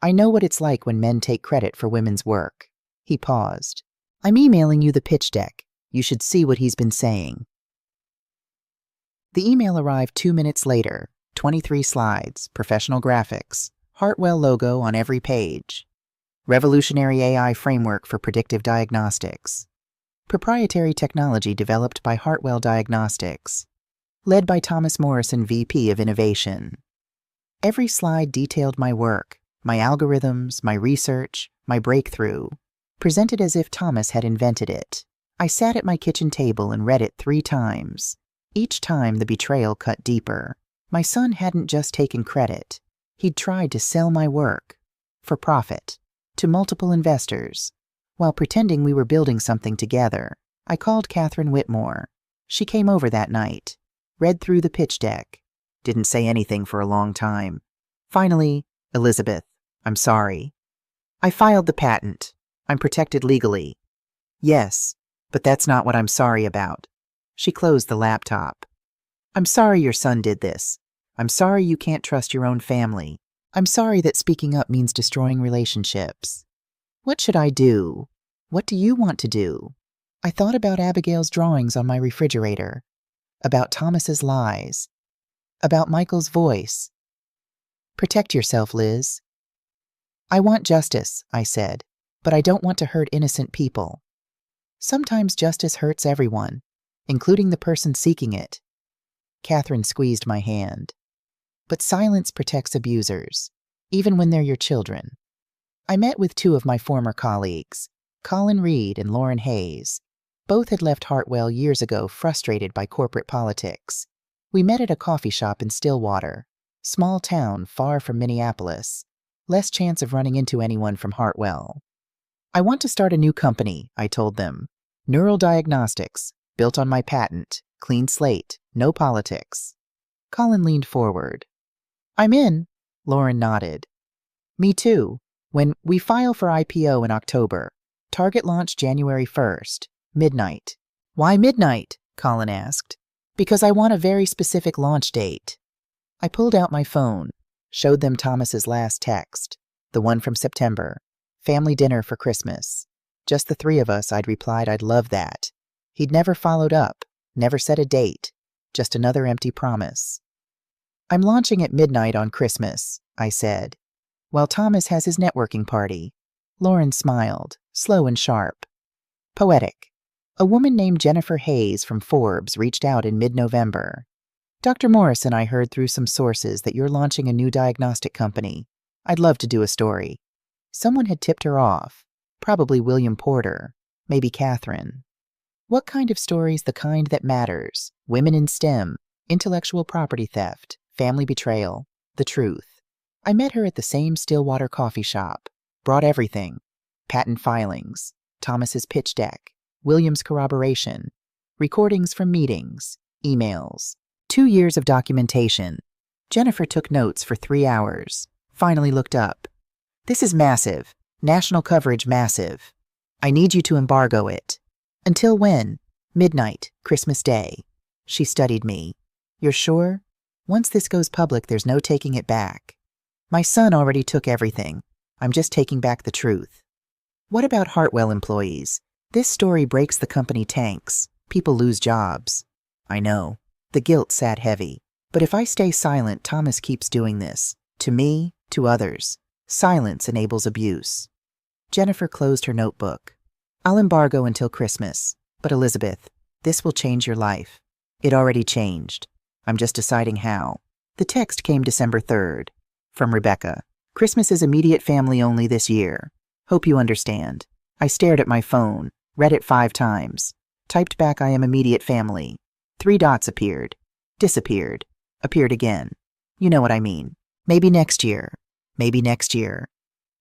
I know what it's like when men take credit for women's work. He paused. I'm emailing you the pitch deck. You should see what he's been saying. The email arrived 2 minutes later. 23 slides, professional graphics, Hartwell logo on every page. Revolutionary AI framework for predictive diagnostics. Proprietary technology developed by Hartwell Diagnostics. Led by Thomas Morrison, VP of Innovation. Every slide detailed my work, my algorithms, my research, my breakthrough, presented as if Thomas had invented it. I sat at my kitchen table and read it 3 times. Each time the betrayal cut deeper. My son hadn't just taken credit. He'd tried to sell my work, for profit, to multiple investors, while pretending we were building something together. I called Catherine Whitmore. She came over that night, read through the pitch deck, didn't say anything for a long time. Finally, Elizabeth, I'm sorry. I filed the patent. I'm protected legally. Yes, but that's not what I'm sorry about. She closed the laptop. I'm sorry your son did this. I'm sorry you can't trust your own family. I'm sorry that speaking up means destroying relationships. What should I do? What do you want to do? I thought about Abigail's drawings on my refrigerator, about Thomas's lies, about Michael's voice. Protect yourself, Liz. I want justice, I said, but I don't want to hurt innocent people. Sometimes justice hurts everyone, including the person seeking it. Catherine squeezed my hand. But silence protects abusers, even when they're your children. I met with 2 of my former colleagues, Colin Reed and Lauren Hayes. Both had left Hartwell years ago, frustrated by corporate politics. We met at a coffee shop in Stillwater, small town far from Minneapolis, less chance of running into anyone from Hartwell. I want to start a new company, I told them. Neural diagnostics, built on my patent, clean slate, no politics. Colin leaned forward. I'm in, Lauren nodded. Me too. When we file for IPO in October, target launch January 1st, midnight. Why midnight? Colin asked. Because I want a very specific launch date. I pulled out my phone, showed them Thomas's last text, the one from September. Family dinner for Christmas. Just the 3 of us, I'd replied I'd love that. He'd never followed up, never set a date, just another empty promise. I'm launching at midnight on Christmas, I said, while Thomas has his networking party. Lauren smiled, slow and sharp. Poetic. A woman named Jennifer Hayes from Forbes reached out in mid-November. Dr. Morrison, I heard through some sources that you're launching a new diagnostic company. I'd love to do a story. Someone had tipped her off, probably William Porter, maybe Catherine. What kind of stories? The kind that matters. Women in STEM, intellectual property theft, family betrayal, the truth. I met her at the same Stillwater coffee shop, brought everything. Patent filings, Thomas's pitch deck, William's corroboration, recordings from meetings, emails, 2 years of documentation. Jennifer took notes for 3 hours, finally looked up. This is massive. National coverage massive. I need you to embargo it. Until when? Midnight, Christmas Day. She studied me. You're sure? Once this goes public, there's no taking it back. My son already took everything. I'm just taking back the truth. What about Hartwell employees? This story breaks the company tanks. People lose jobs. I know. The guilt sat heavy. But if I stay silent, Thomas keeps doing this. To me, to others. Silence enables abuse. Jennifer closed her notebook. I'll embargo until Christmas. But Elizabeth, this will change your life. It already changed. I'm just deciding how. The text came December 3rd. From Rebecca. Christmas is immediate family only this year. Hope you understand. I stared at my phone, read it 5 times. Typed back I am immediate family. 3 dots appeared. Disappeared. Appeared again. You know what I mean. Maybe next year. Maybe next year.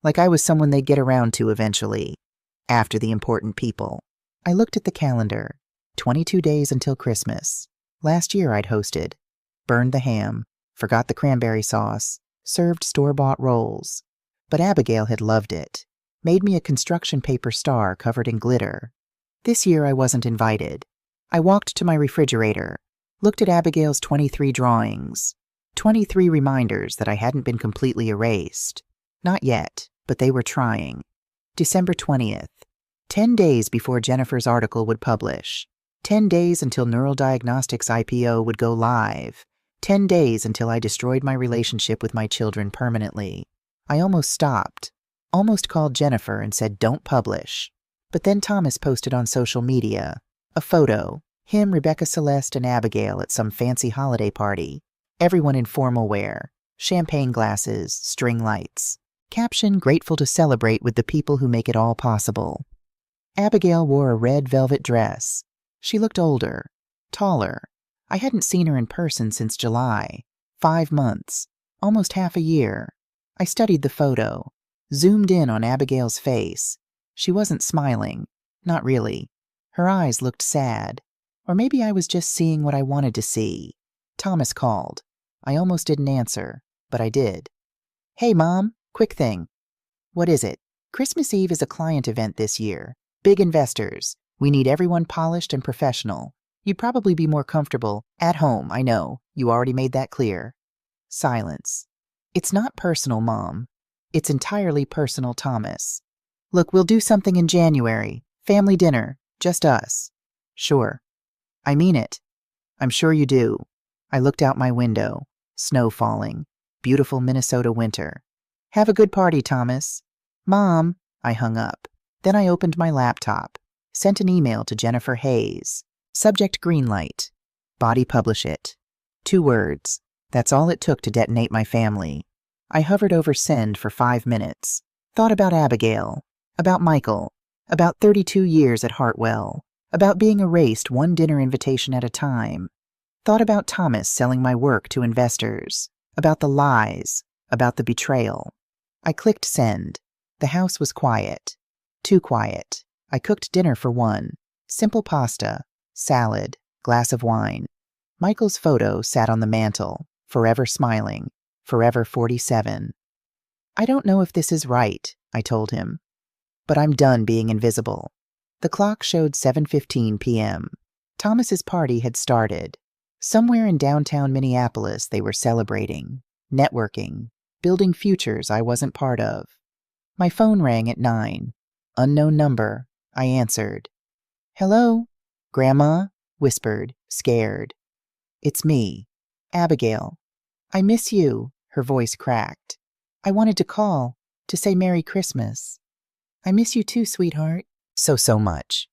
Like I was someone they'd get around to eventually. After the important people. I looked at the calendar. 22 days until Christmas. Last year I'd hosted. Burned the ham. Forgot the cranberry sauce. Served store-bought rolls. But Abigail had loved it. Made me a construction paper star covered in glitter. This year I wasn't invited. I walked to my refrigerator. Looked at Abigail's 23 drawings. 23 reminders that I hadn't been completely erased. Not yet, but they were trying. December 20th. 10 days before Jennifer's article would publish. 10 days until Neural Diagnostics IPO would go live. 10 days until I destroyed my relationship with my children permanently. I almost stopped. Almost called Jennifer and said don't publish. But then Thomas posted on social media. A photo. Him, Rebecca Celeste, and Abigail at some fancy holiday party. Everyone in formal wear. Champagne glasses, string lights. Caption, grateful to celebrate with the people who make it all possible. Abigail wore a red velvet dress. She looked older, taller. I hadn't seen her in person since July. 5 months. Almost half a year. I studied the photo. Zoomed in on Abigail's face. She wasn't smiling. Not really. Her eyes looked sad. Or maybe I was just seeing what I wanted to see. Thomas called. I almost didn't answer, but I did. Hey, Mom, quick thing. What is it? Christmas Eve is a client event this year. Big investors. We need everyone polished and professional. You'd probably be more comfortable at home, I know. You already made that clear. Silence. It's not personal, Mom. It's entirely personal, Thomas. Look, we'll do something in January. Family dinner. Just us. Sure. I mean it. I'm sure you do. I looked out my window. Snow falling. Beautiful Minnesota winter. Have a good party, Thomas. Mom. I hung up. Then I opened my laptop. Sent an email to Jennifer Hayes. Subject greenlight. Body publish it. 2 words. That's all it took to detonate my family. I hovered over send for 5 minutes. Thought about Abigail. About Michael. About 32 years at Hartwell. About being erased one dinner invitation at a time. Thought about Thomas selling my work to investors. About the lies. About the betrayal. I clicked send. The house was quiet. Too quiet. I cooked dinner for 1. Simple pasta, salad, glass of wine. Michael's photo sat on the mantel, forever smiling, forever 47. I don't know if this is right, I told him. But I'm done being invisible. The clock showed 7:15 p.m. Thomas's party had started. Somewhere in downtown Minneapolis they were celebrating, networking, building futures I wasn't part of. My phone rang at 9. Unknown number. I answered. Hello? Grandma? Whispered, scared. It's me. Abigail. I miss you, her voice cracked. I wanted to call, to say Merry Christmas. I miss you too, sweetheart. So much.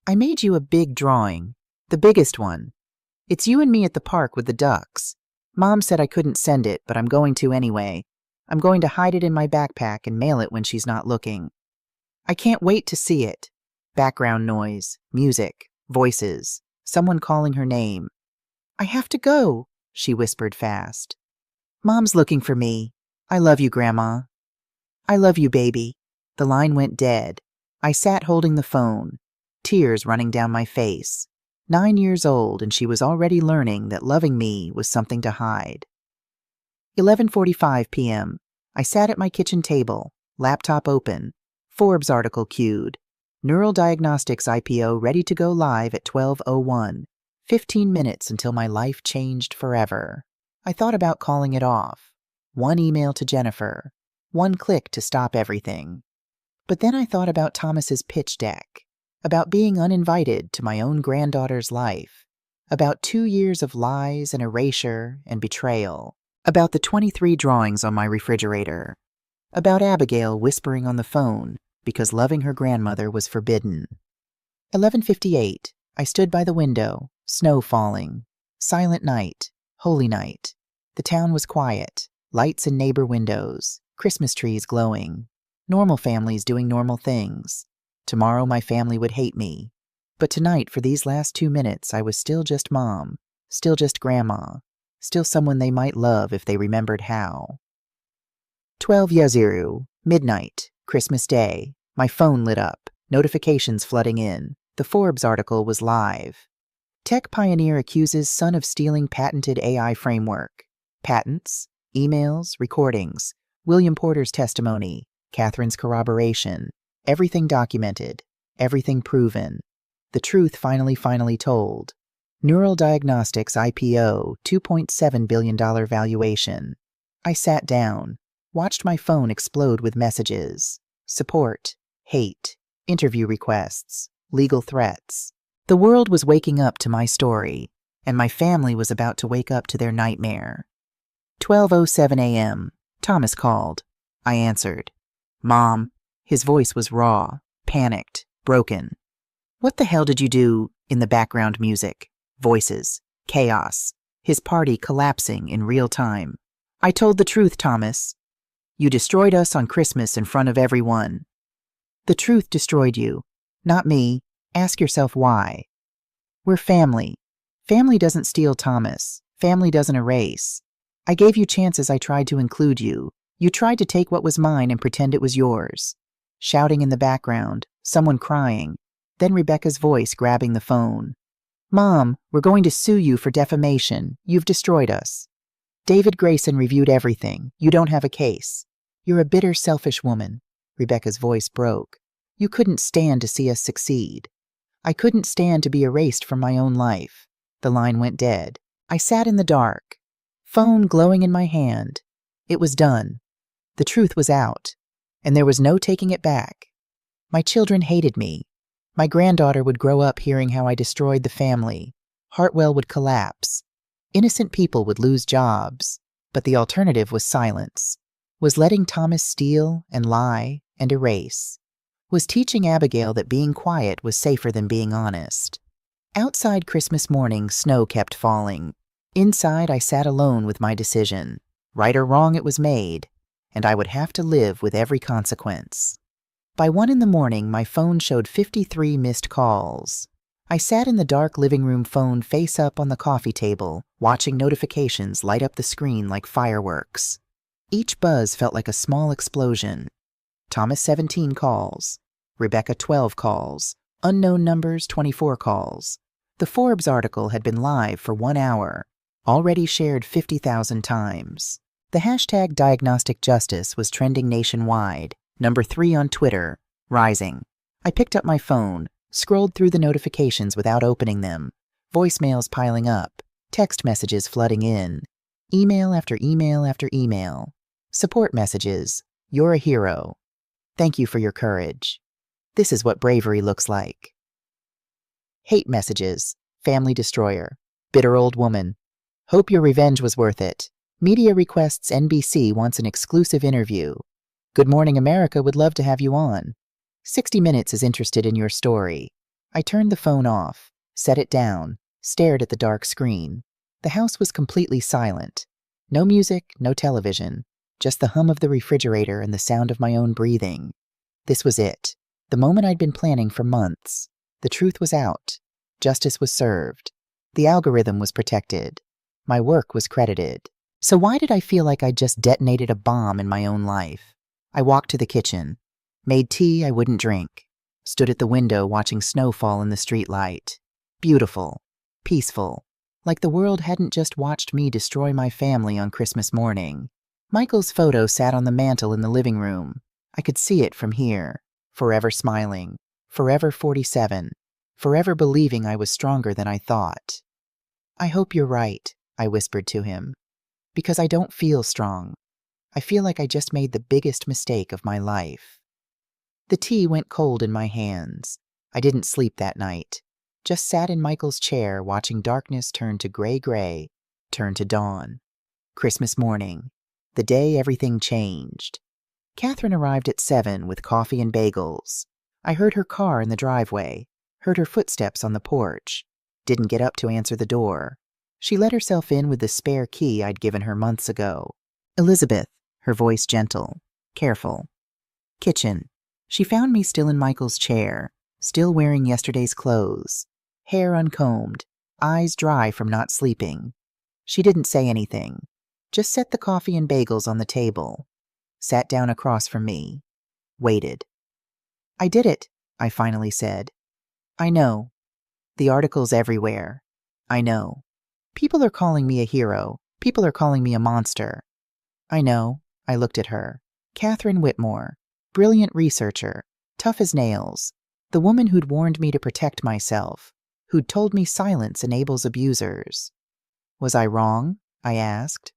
I made you a big drawing, the biggest one. It's you and me at the park with the ducks. Mom said I couldn't send it, but I'm going to anyway. I'm going to hide it in my backpack and mail it when she's not looking. I can't wait to see it. Background noise, music, voices, someone calling her name. I have to go, she whispered fast. Mom's looking for me. I love you, Grandma. I love you, baby. The line went dead. I sat holding the phone, tears running down my face. 9 years old, and she was already learning that loving me was something to hide. 11:45 p.m. I sat at my kitchen table, laptop open, Forbes article queued. Neural Diagnostics IPO ready to go live at 12:01. 15 minutes until my life changed forever. I thought about calling it off. 1 email to Jennifer. 1 click to stop everything. But then I thought about Thomas's pitch deck. About being uninvited to my own granddaughter's life. About 2 years of lies and erasure and betrayal. About the 23 drawings on my refrigerator. About Abigail whispering on the phone because loving her grandmother was forbidden. 11:58. I stood by the window, snow falling. Silent night, holy night. The town was quiet, lights in neighbor windows, Christmas trees glowing. Normal families doing normal things. Tomorrow my family would hate me. But tonight, for these last 2 minutes, I was still just Mom. Still just grandma. Still someone they might love if they remembered how. 12 Yaziru, midnight, Christmas Day. My phone lit up, notifications flooding in. The Forbes article was live. Tech pioneer accuses son of stealing patented AI framework. Patents, emails, recordings, William Porter's testimony, Catherine's corroboration. Everything documented, everything proven. The truth finally told. Neural Diagnostics IPO, $2.7 billion valuation. I sat down, watched my phone explode with messages. Support, hate, interview requests, legal threats. The world was waking up to my story, and my family was about to wake up to their nightmare. 12:07 a.m. Thomas called. I answered. Mom. His voice was raw, panicked, broken. What the hell did you do? In the background music, voices, chaos, his party collapsing in real time. I told the truth, Thomas. You destroyed us on Christmas in front of everyone. The truth destroyed you, not me. Ask yourself why. We're family. Family doesn't steal, Thomas. Family doesn't erase. I gave you chances. I tried to include you. You tried to take what was mine and pretend it was yours. Shouting in the background, someone crying, then Rebecca's voice grabbing the phone. Mom, we're going to sue you for defamation. You've destroyed us. David Grayson reviewed everything. You don't have a case. You're a bitter, selfish woman. Rebecca's voice broke. You couldn't stand to see us succeed. I couldn't stand to be erased from my own life. The line went dead. I sat in the dark, phone glowing in my hand. It was done. The truth was out, and there was no taking it back. My children hated me. My granddaughter would grow up hearing how I destroyed the family. Hartwell would collapse. Innocent people would lose jobs. But the alternative was silence. Was letting Thomas steal and lie and erase. Was teaching Abigail that being quiet was safer than being honest. Outside Christmas morning, snow kept falling. Inside, I sat alone with my decision. Right or wrong, it was made, and I would have to live with every consequence. By 1 a.m, my phone showed 53 missed calls. I sat in the dark living room, phone face up on the coffee table, watching notifications light up the screen like fireworks. Each buzz felt like a small explosion. Thomas 17 calls, Rebecca 12 calls, unknown numbers 24 calls. The Forbes article had been live for 1 hour, already shared 50,000 times. The hashtag Diagnostic Justice was trending nationwide, number 3 on Twitter, rising. I picked up my phone, scrolled through the notifications without opening them, voicemails piling up, text messages flooding in, email after email after email, support messages, you're a hero. Thank you for your courage. This is what bravery looks like. Hate messages, family destroyer, bitter old woman. Hope your revenge was worth it. Media requests NBC wants an exclusive interview. Good Morning America would love to have you on. 60 Minutes is interested in your story. I turned the phone off, set it down, stared at the dark screen. The house was completely silent. No music, no television, just the hum of the refrigerator and the sound of my own breathing. This was it, the moment I'd been planning for months. The truth was out. Justice was served. The algorithm was protected. My work was credited. So why did I feel like I'd just detonated a bomb in my own life? I walked to the kitchen, made tea I wouldn't drink, stood at the window watching snow fall in the streetlight. Beautiful, peaceful, like the world hadn't just watched me destroy my family on Christmas morning. Michael's photo sat on the mantel in the living room. I could see it from here, forever smiling, forever 47, forever believing I was stronger than I thought. I hope you're right, I whispered to him, because I don't feel strong. I feel like I just made the biggest mistake of my life. The tea went cold in my hands. I didn't sleep that night. Just sat in Michael's chair watching darkness turn to gray, turn to dawn. Christmas morning, the day everything changed. Catherine arrived at 7 with coffee and bagels. I heard her car in the driveway, heard her footsteps on the porch. Didn't get up to answer the door. She let herself in with the spare key I'd given her months ago. Elizabeth, her voice gentle, careful. Kitchen. She found me still in Michael's chair, still wearing yesterday's clothes, hair uncombed, eyes dry from not sleeping. She didn't say anything, just set the coffee and bagels on the table, sat down across from me, waited. "I did it," I finally said. "I know. The articles everywhere. I know. People are calling me a hero. People are calling me a monster. I know." I looked at her. Catherine Whitmore, brilliant researcher, tough as nails, the woman who'd warned me to protect myself, who'd told me silence enables abusers. "Was I wrong?" I asked.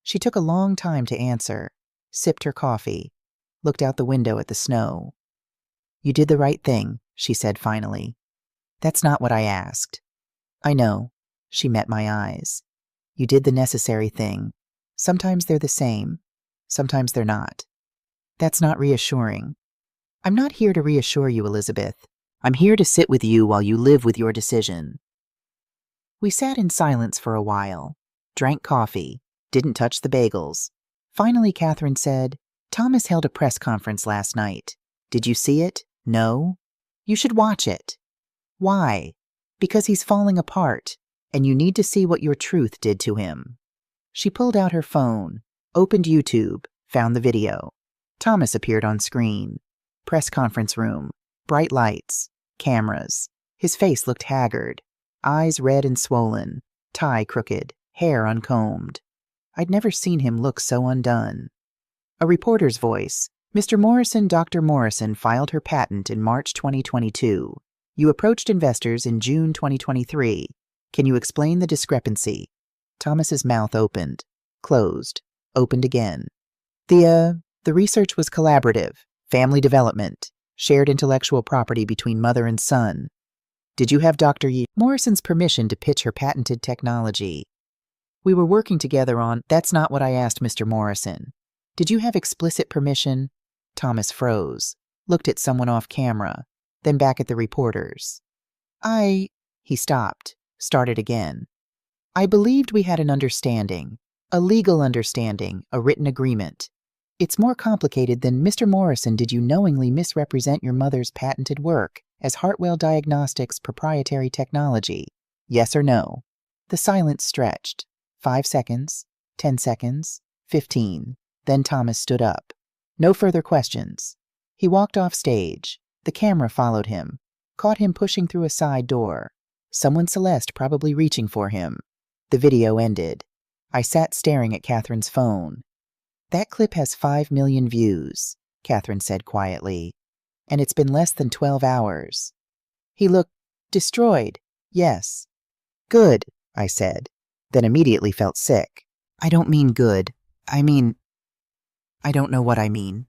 She took a long time to answer, sipped her coffee, looked out the window at the snow. "You did the right thing," she said finally. "That's not what I asked." "I know." She met my eyes. "You did the necessary thing. Sometimes they're the same. Sometimes they're not." "That's not reassuring." "I'm not here to reassure you, Elizabeth. I'm here to sit with you while you live with your decision." We sat in silence for a while, drank coffee, didn't touch the bagels. Finally, Catherine said, "Thomas held a press conference last night. Did you see it? No? You should watch it." "Why?" "Because he's falling apart, and you need to see what your truth did to him." She pulled out her phone, opened YouTube, found the video. Thomas appeared on screen. Press conference room, bright lights, cameras. His face looked haggard, eyes red and swollen, tie crooked, hair uncombed. I'd never seen him look so undone. A reporter's voice. "Mr. Morrison, Dr. Morrison filed her patent in March 2022. You approached investors in June 2023. Can you explain the discrepancy?" Thomas's mouth opened, closed, opened again. The research was collaborative, family development, shared intellectual property between mother and son. Did you have Dr. Morrison's permission to pitch her patented technology? We were working together on. That's not what I asked Mr. Morrison. Did you have explicit permission? Thomas froze, looked at someone off camera, then back at the reporters. He stopped, started again. "I believed we had an understanding, a legal understanding, a written agreement. It's more complicated than Mr. Morrison, did you knowingly misrepresent your mother's patented work as Hartwell Diagnostics' proprietary technology? Yes or no?" The silence stretched. 5 seconds, 10 seconds, 15. Then Thomas stood up. No further questions. He walked off stage. The camera followed him, caught him pushing through a side door. Someone Celeste probably reaching for him. The video ended. I sat staring at Catherine's phone. "That clip has 5 million views," Catherine said quietly. "And it's been less than 12 hours. He looked destroyed, yes." "Good," I said, then immediately felt sick. "I don't mean good. I don't know what I mean."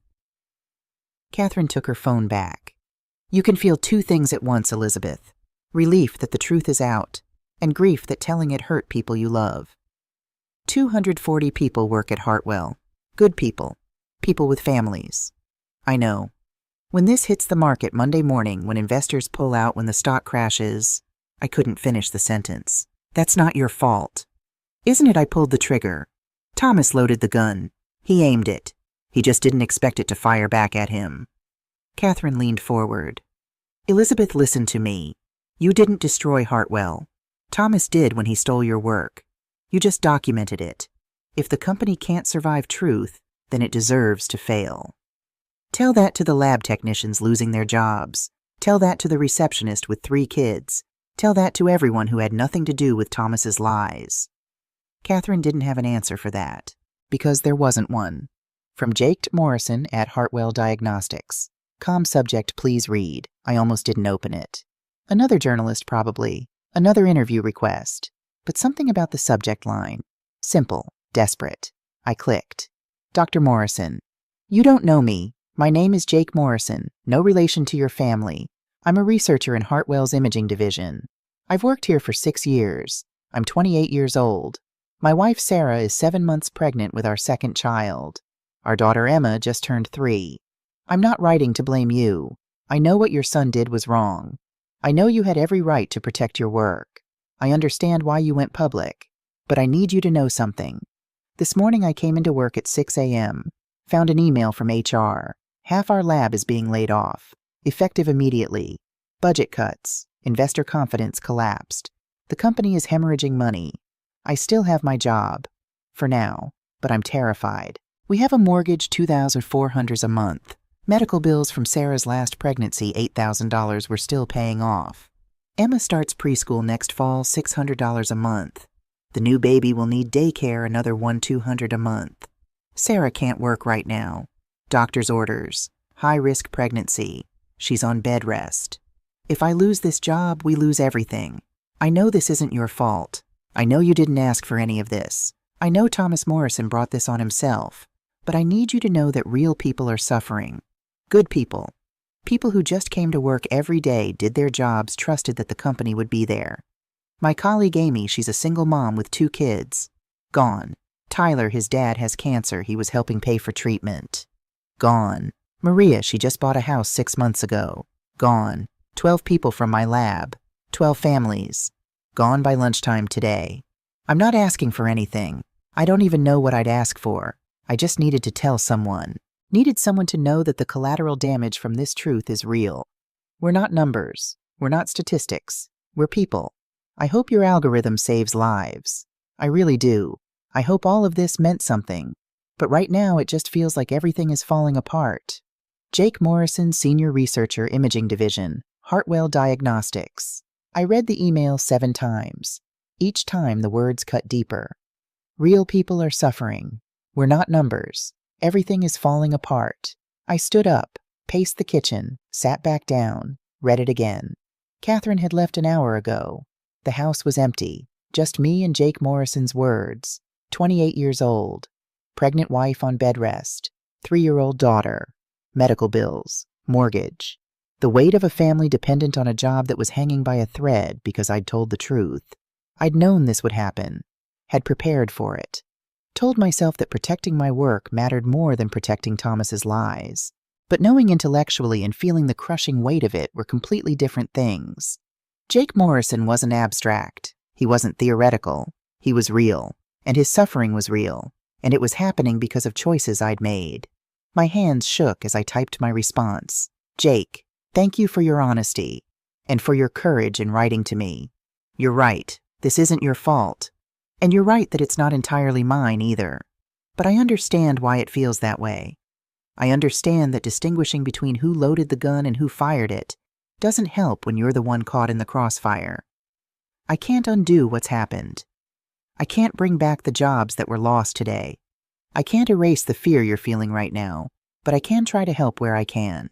Catherine took her phone back. "You can feel 2 things at once, Elizabeth. Relief that the truth is out, and grief that telling it hurt people you love. 240 people work at Hartwell. Good people. People with families. I know. When this hits the market Monday morning, when investors pull out, when the stock crashes..." I couldn't finish the sentence. "That's not your fault. Isn't it? I pulled the trigger. Thomas loaded the gun. He aimed it. He just didn't expect it to fire back at him." Catherine leaned forward. "Elizabeth, listen to me. You didn't destroy Hartwell. Thomas did when he stole your work. You just documented it. If the company can't survive truth, then it deserves to fail. Tell that to the lab technicians losing their jobs. Tell that to the receptionist with 3 kids. Tell that to everyone who had nothing to do with Thomas's lies." Catherine didn't have an answer for that, because there wasn't one. From Jake Morrison at Hartwell Diagnostics. Subject, please read. I almost didn't open it. Another journalist probably. Another interview request. But something about the subject line. Simple, desperate. I clicked. "Dr. Morrison. You don't know me. My name is Jake Morrison, no relation to your family. I'm a researcher in Hartwell's imaging division. I've worked here for 6 years. I'm 28 years old. My wife Sarah is 7 months pregnant with our second child. Our daughter Emma just turned 3. I'm not writing to blame you. I know what your son did was wrong. I know you had every right to protect your work. I understand why you went public. But I need you to know something. This morning I came into work at 6 a.m., found an email from HR. Half our lab is being laid off, effective immediately. Budget cuts, investor confidence collapsed. The company is hemorrhaging money. I still have my job. For now. But I'm terrified. We have a mortgage, $2,400 a month. Medical bills from Sarah's last pregnancy, $8,000 we're still paying off. Emma starts preschool next fall, $600 a month. The new baby will need daycare, another $200 a month. Sarah can't work right now. Doctor's orders. High-risk pregnancy. She's on bed rest. If I lose this job, we lose everything. I know this isn't your fault. I know you didn't ask for any of this. I know Thomas Morrison brought this on himself. But I need you to know that real people are suffering. Good people. People who just came to work every day, did their jobs, trusted that the company would be there. My colleague Amy, she's a single mom with 2 kids. Gone. Tyler, his dad has cancer. He was helping pay for treatment. Gone. Maria, she just bought a house 6 months ago. Gone. 12 people from my lab. 12 families. Gone by lunchtime today. I'm not asking for anything. I don't even know what I'd ask for. I just needed to tell someone. Needed someone to know that the collateral damage from this truth is real. We're not numbers. We're not statistics. We're people. I hope your algorithm saves lives. I really do. I hope all of this meant something. But right now it just feels like everything is falling apart. Jake Morrison, Senior Researcher, Imaging Division, Hartwell Diagnostics. I read the email 7 times. Each time the words cut deeper. Real people are suffering. We're not numbers. Everything is falling apart. I stood up, paced the kitchen, sat back down, read it again. Catherine had left an hour ago. The house was empty. Just me and Jake Morrison's words. 28 years old. Pregnant wife on bed rest. 3-year-old daughter. Medical bills. Mortgage. The weight of a family dependent on a job that was hanging by a thread because I'd told the truth. I'd known this would happen. Had prepared for it. Told myself that protecting my work mattered more than protecting Thomas's lies. But knowing intellectually and feeling the crushing weight of it were completely different things. Jake Morrison wasn't abstract. He wasn't theoretical. He was real. And his suffering was real. And it was happening because of choices I'd made. My hands shook as I typed my response. Jake, thank you for your honesty. And for your courage in writing to me. You're right. This isn't your fault. And you're right that it's not entirely mine either. But I understand why it feels that way. I understand that distinguishing between who loaded the gun and who fired it doesn't help when you're the one caught in the crossfire. I can't undo what's happened. I can't bring back the jobs that were lost today. I can't erase the fear you're feeling right now, but I can try to help where I can.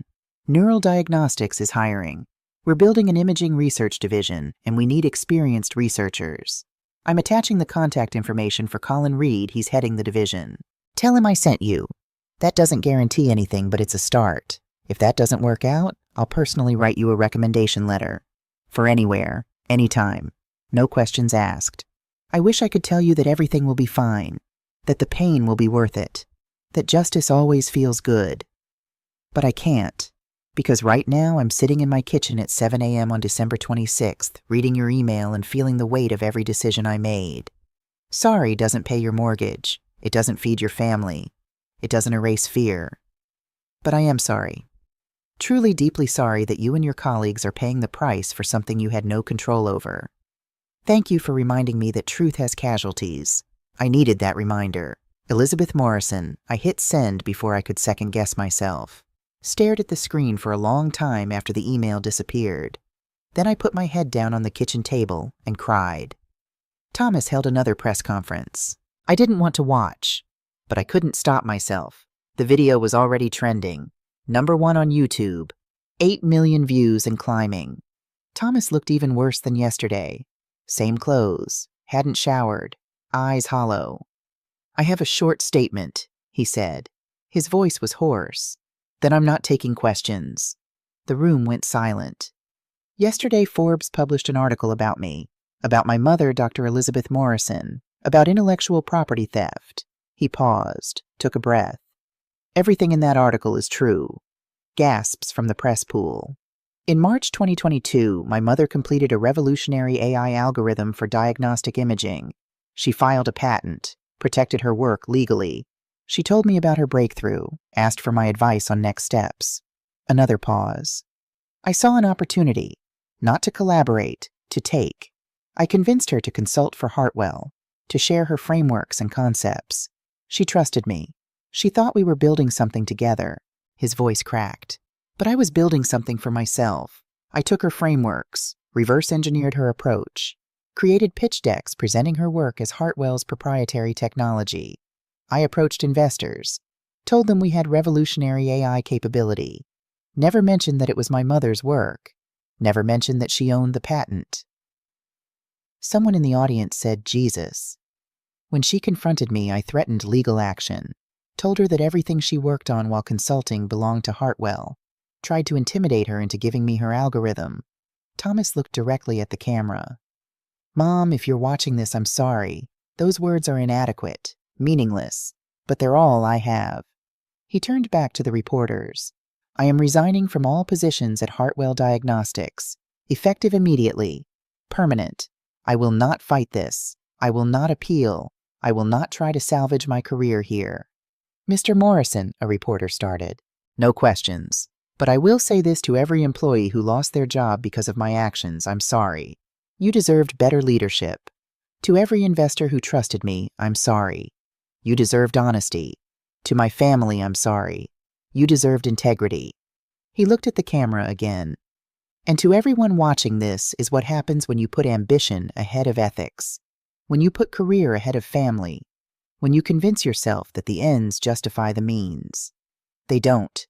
Neural Diagnostics is hiring. We're building an imaging research division, and we need experienced researchers. I'm attaching the contact information for Colin Reed. He's heading the division. Tell him I sent you. That doesn't guarantee anything, but it's a start. If that doesn't work out, I'll personally write you a recommendation letter. For anywhere, anytime. No questions asked. I wish I could tell you that everything will be fine, that the pain will be worth it, that justice always feels good. But I can't. Because right now I'm sitting in my kitchen at 7 a.m. on December 26th, reading your email and feeling the weight of every decision I made. Sorry doesn't pay your mortgage. It doesn't feed your family. It doesn't erase fear. But I am sorry. Truly deeply sorry that you and your colleagues are paying the price for something you had no control over. Thank you for reminding me that truth has casualties. I needed that reminder. Elizabeth Morrison. I hit send before I could second-guess myself. Stared at the screen for a long time after the email disappeared. Then I put my head down on the kitchen table and cried. Thomas held another press conference. I didn't want to watch, but I couldn't stop myself. The video was already trending. #1 on YouTube. 8 million views and climbing. Thomas looked even worse than yesterday. Same clothes. Hadn't showered. Eyes hollow. I have a short statement, he said. His voice was hoarse. Then I'm not taking questions. The room went silent. Yesterday, Forbes published an article about me, about my mother, Dr. Elizabeth Morrison, about intellectual property theft. He paused, took a breath. Everything in that article is true. Gasps from the press pool. In March 2022, my mother completed a revolutionary AI algorithm for diagnostic imaging. She filed a patent, protected her work legally. She told me about her breakthrough, asked for my advice on next steps. Another pause. I saw an opportunity, not to collaborate, to take. I convinced her to consult for Hartwell, to share her frameworks and concepts. She trusted me. She thought we were building something together. His voice cracked. But I was building something for myself. I took her frameworks, reverse engineered her approach, created pitch decks presenting her work as Hartwell's proprietary technology. I approached investors, told them we had revolutionary AI capability, never mentioned that it was my mother's work, never mentioned that she owned the patent. Someone in the audience said, "Jesus." When she confronted me, I threatened legal action, told her that everything she worked on while consulting belonged to Hartwell, tried to intimidate her into giving me her algorithm. Thomas looked directly at the camera. "Mom, if you're watching this, I'm sorry. Those words are inadequate, meaningless, but they're all I have." He turned back to the reporters. "I am resigning from all positions at Hartwell Diagnostics, effective immediately, permanent. I will not fight this. I will not appeal. I will not try to salvage my career here." "Mr. Morrison," a reporter started. "No questions. But I will say this to every employee who lost their job because of my actions, I'm sorry. You deserved better leadership. To every investor who trusted me, I'm sorry. You deserved honesty. To my family, I'm sorry. You deserved integrity." He looked at the camera again. "And to everyone watching, this is what happens when you put ambition ahead of ethics, when you put career ahead of family, when you convince yourself that the ends justify the means. They don't.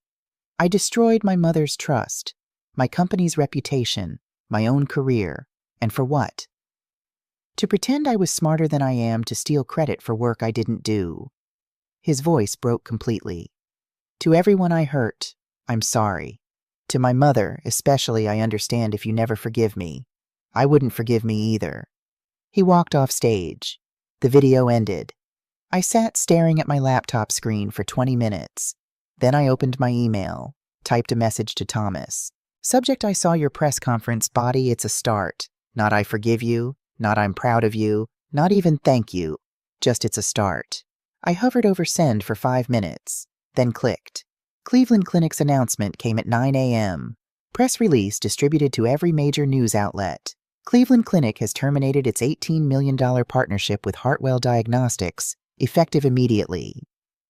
I destroyed my mother's trust, my company's reputation, my own career, and for what? To pretend I was smarter than I am, to steal credit for work I didn't do." His voice broke completely. "To everyone I hurt, I'm sorry. To my mother, especially, I understand if you never forgive me. I wouldn't forgive me either." He walked off stage. The video ended. I sat staring at my laptop screen for 20 minutes. Then I opened my email, typed a message to Thomas. Subject: I saw your press conference. Body: it's a start. Not I forgive you, not I'm proud of you, not even thank you. Just it's a start. I hovered over send for 5 minutes, then clicked. Cleveland Clinic's announcement came at 9 a.m. Press release distributed to every major news outlet. Cleveland Clinic has terminated its $18 million partnership with Hartwell Diagnostics, effective immediately.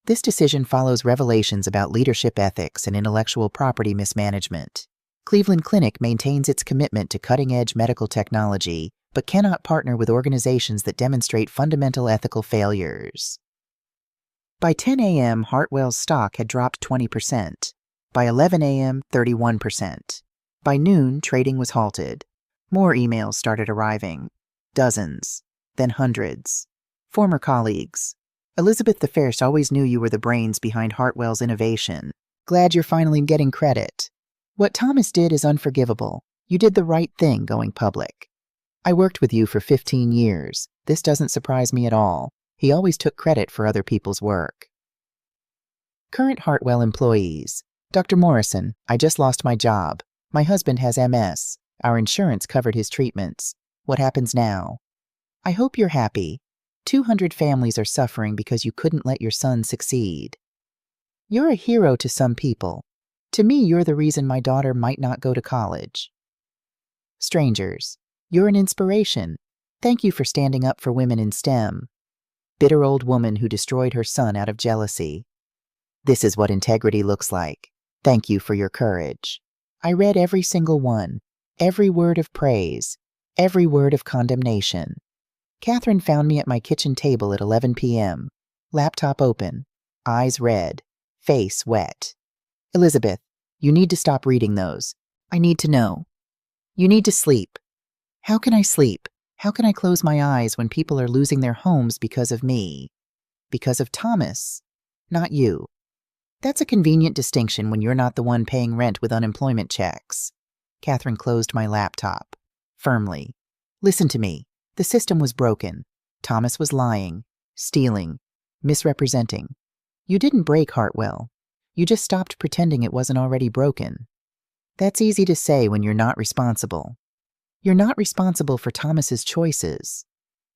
This decision follows revelations about leadership ethics and intellectual property mismanagement. Cleveland Clinic maintains its commitment to cutting-edge medical technology, but cannot partner with organizations that demonstrate fundamental ethical failures. By 10 a.m., Hartwell's stock had dropped 20%. By 11 a.m., 31%. By noon, trading was halted. More emails started arriving. Dozens. Then hundreds. Former colleagues. "Elizabeth the First always knew you were the brains behind Hartwell's innovation. Glad you're finally getting credit. What Thomas did is unforgivable. You did the right thing going public. I worked with you for 15 years. This doesn't surprise me at all. He always took credit for other people's work." Current Hartwell employees. "Dr. Morrison, I just lost my job. My husband has MS. Our insurance covered his treatments. What happens now? I hope you're happy. 200 families are suffering because you couldn't let your son succeed. You're a hero to some people. To me, you're the reason my daughter might not go to college." Strangers. "You're an inspiration. Thank you for standing up for women in STEM." Bitter old woman who destroyed her son out of jealousy. "This is what integrity looks like. Thank you for your courage." I read every single one, every word of praise, every word of condemnation. Catherine found me at my kitchen table at 11 p.m., laptop open, eyes red, face wet. "Elizabeth, you need to stop reading those. I need to know. You need to sleep." How can I sleep? How can I close my eyes when people are losing their homes because of me? Because of Thomas, not you. That's a convenient distinction when you're not the one paying rent with unemployment checks. Catherine closed my laptop, firmly. "Listen to me. The system was broken. Thomas was lying, stealing, misrepresenting. You didn't break Hartwell. You just stopped pretending it wasn't already broken. That's easy to say when you're not responsible. You're not responsible for Thomas's choices,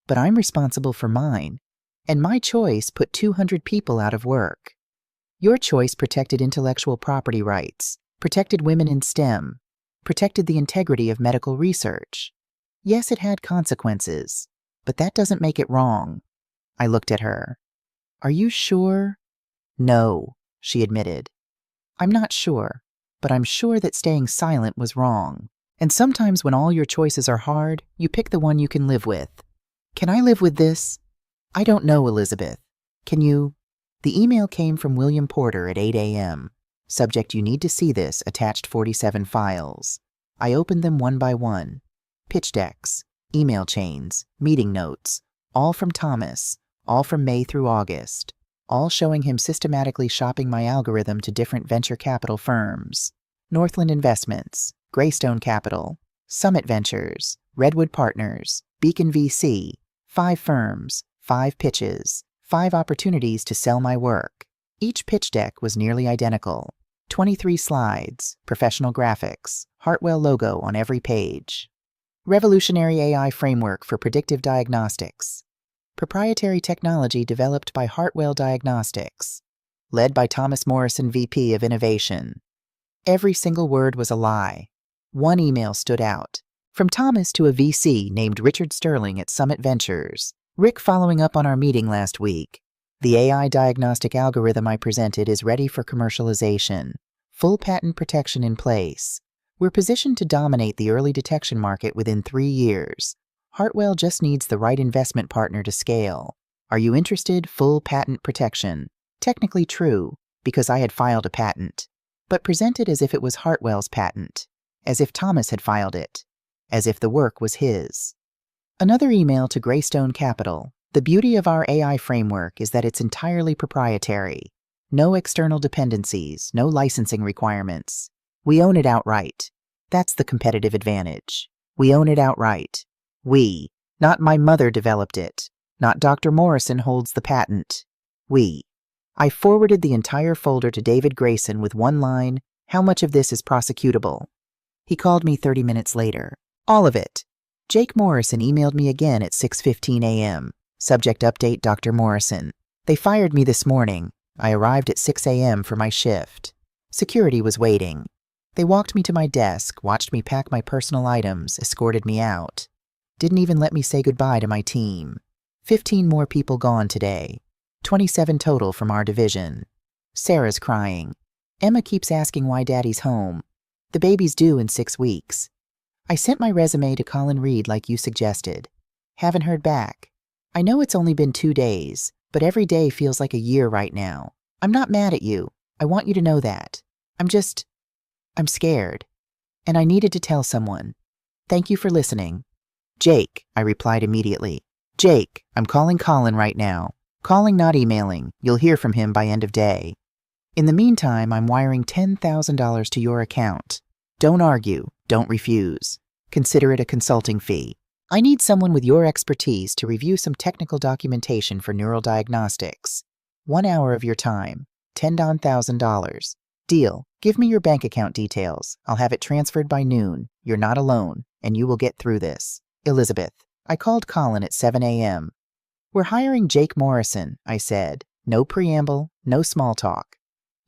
but I'm responsible for mine, and my choice put 200 people out of work. Your choice protected intellectual property rights, protected women in STEM, protected the integrity of medical research. Yes, it had consequences, but that doesn't make it wrong. I looked at her. Are you sure? No, she admitted. I'm not sure, but I'm sure that staying silent was wrong. And sometimes when all your choices are hard, you pick the one you can live with. Can I live with this? I don't know, Elizabeth. Can you? The email came from William Porter at 8 a.m. Subject: you need to see this, attached 47 files. I opened them one by one. Pitch decks, email chains, meeting notes, all from Thomas, all from May through August, all showing him systematically shopping my algorithm to different venture capital firms. Northland Investments, Greystone Capital, Summit Ventures, Redwood Partners, Beacon VC, 5 firms, 5 pitches, 5 opportunities to sell my work. Each pitch deck was nearly identical. 23 slides, professional graphics, Hartwell logo on every page. Revolutionary AI framework for predictive diagnostics. Proprietary technology developed by Hartwell Diagnostics. Led by Thomas Morrison, VP of Innovation. Every single word was a lie. One email stood out. From Thomas to a VC named Richard Sterling at Summit Ventures. Rick, following up on our meeting last week. The AI diagnostic algorithm I presented is ready for commercialization. Full patent protection in place. We're positioned to dominate the early detection market within 3 years. Hartwell just needs the right investment partner to scale. Are you interested? Full patent protection. Technically true, because I had filed a patent, but presented as if it was Hartwell's patent, as if Thomas had filed it, as if the work was his. Another email to Greystone Capital. The beauty of our AI framework is that it's entirely proprietary. No external dependencies, no licensing requirements. We own it outright. That's the competitive advantage. We own it outright. We, not my mother, developed it. Not Dr. Morrison holds the patent. We. I forwarded the entire folder to David Grayson with one line, "How much of this is prosecutable?" He called me 30 minutes later. All of it. Jake Morrison emailed me again at 6:15 a.m. Subject: update Dr. Morrison. They fired me this morning. I arrived at 6 a.m. for my shift. Security was waiting. They walked me to my desk, watched me pack my personal items, escorted me out. Didn't even let me say goodbye to my team. 15 more people gone today. 27 total from our division. Sarah's crying. Emma keeps asking why Daddy's home. The baby's due in 6 weeks. I sent my resume to Colin Reed like you suggested. Haven't heard back. I know it's only been 2 days, but every day feels like a year right now. I'm not mad at you. I want you to know that. I'm scared. And I needed to tell someone. Thank you for listening. Jake, I replied immediately. Jake, I'm calling Colin right now. Calling, not emailing. You'll hear from him by end of day. In the meantime, I'm wiring $10,000 to your account. Don't argue. Don't refuse. Consider it a consulting fee. I need someone with your expertise to review some technical documentation for neural diagnostics. 1 hour of your time. $10,000. Deal. Give me your bank account details. I'll have it transferred by noon. You're not alone, and you will get through this. Elizabeth. I called Colin at 7 a.m. We're hiring Jake Morrison, I said. No preamble, no small talk.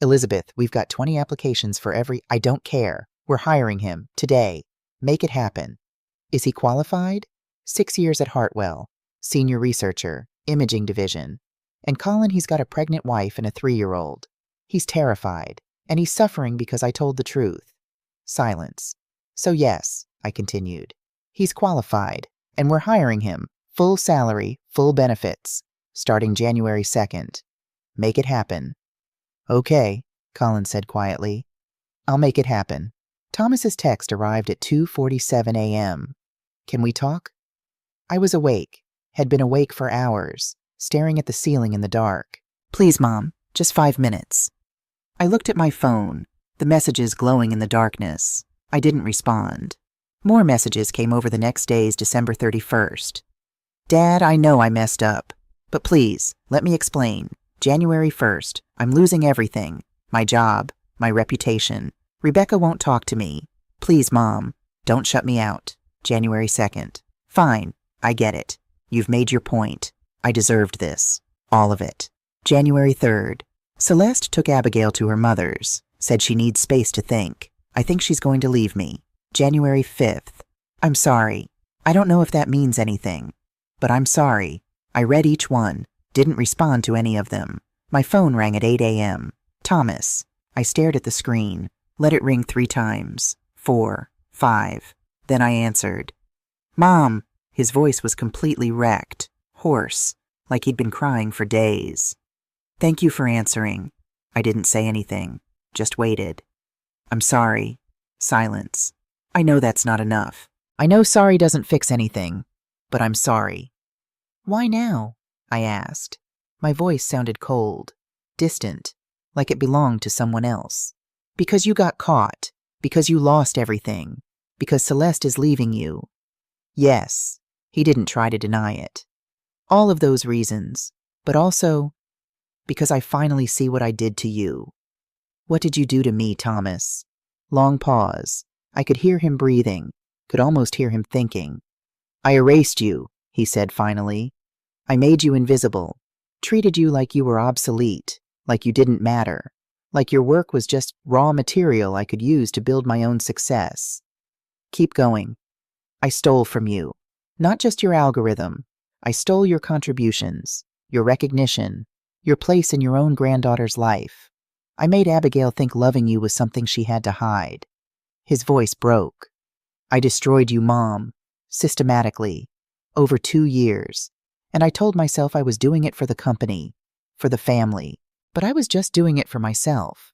Elizabeth, we've got 20 applications for every... I don't care. We're hiring him. Today. Make it happen. Is he qualified? 6 years at Hartwell. Senior researcher. Imaging division. And Colin, he's got a pregnant wife and a 3-year-old. He's terrified. And he's suffering because I told the truth. Silence. So yes, I continued. He's qualified, and we're hiring him. Full salary, full benefits. Starting January 2nd. Make it happen. Okay, Colin said quietly. I'll make it happen. Thomas's text arrived at 2:47 a.m. Can we talk? I was awake, had been awake for hours, staring at the ceiling in the dark. Please, Mom, just 5 minutes. I looked at my phone, the messages glowing in the darkness. I didn't respond. More messages came over the next day's December 31st. Dad, I know I messed up, but please, let me explain. January 1st, I'm losing everything. My job, my reputation. Rebecca won't talk to me. Please, Mom, don't shut me out. January 2nd. Fine, I get it. You've made your point. I deserved this. All of it. January 3rd. Celeste took Abigail to her mother's. Said she needs space to think. I think she's going to leave me. January 5th. I'm sorry. I don't know if that means anything, but I'm sorry. I read each one, didn't respond to any of them. My phone rang at 8 a.m. Thomas. I stared at the screen, let it ring 3 times. 4, 5. Then I answered. Mom. His voice was completely wrecked, hoarse, like he'd been crying for days. Thank you for answering. I didn't say anything, just waited. I'm sorry. Silence. I know that's not enough. I know sorry doesn't fix anything, but I'm sorry. Why now? I asked. My voice sounded cold, distant, like it belonged to someone else. Because you got caught, because you lost everything, because Celeste is leaving you. Yes, he didn't try to deny it. All of those reasons, but also because I finally see what I did to you. What did you do to me, Thomas? Long pause. I could hear him breathing, could almost hear him thinking. I erased you, he said finally. I made you invisible, treated you like you were obsolete, like you didn't matter, like your work was just raw material I could use to build my own success. Keep going. I stole from you. Not just your algorithm. I stole your contributions, your recognition, your place in your own granddaughter's life. I made Abigail think loving you was something she had to hide. His voice broke. I destroyed you, Mom, systematically, over 2 years. And I told myself I was doing it for the company, for the family, but I was just doing it for myself.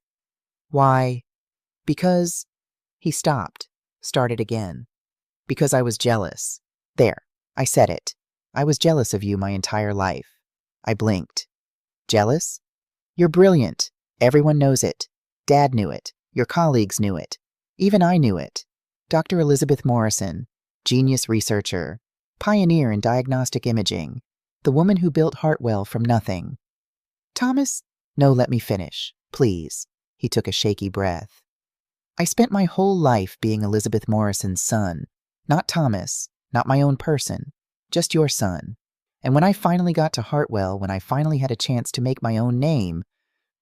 Why? Because... He stopped, started again. Because I was jealous. There, I said it. I was jealous of you my entire life. I blinked. Jealous? You're brilliant. Everyone knows it. Dad knew it. Your colleagues knew it. Even I knew it. Dr. Elizabeth Morrison, genius researcher, pioneer in diagnostic imaging, the woman who built Hartwell from nothing. Thomas? No, let me finish, please. He took a shaky breath. I spent my whole life being Elizabeth Morrison's son. Not Thomas, not my own person, just your son. And when I finally got to Hartwell, when I finally had a chance to make my own name,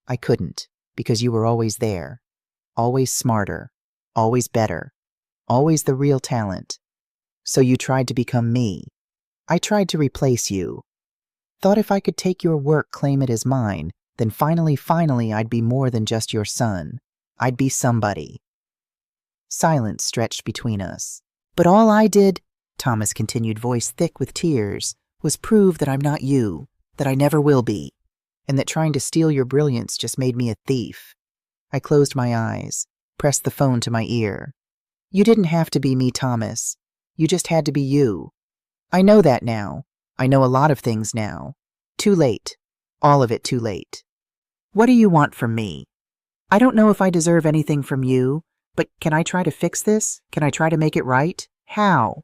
I couldn't, because you were always there. Always smarter, always better, always the real talent. So you tried to become me. I tried to replace you. Thought if I could take your work, claim it as mine, then finally, I'd be more than just your son. I'd be somebody. Silence stretched between us. But all I did, Thomas continued, voice thick with tears, was prove that I'm not you, that I never will be, and that trying to steal your brilliance just made me a thief. I closed my eyes, pressed the phone to my ear. You didn't have to be me, Thomas. You just had to be you. I know that now. I know a lot of things now. Too late. All of it too late. What do you want from me? I don't know if I deserve anything from you, but can I try to fix this? Can I try to make it right? How?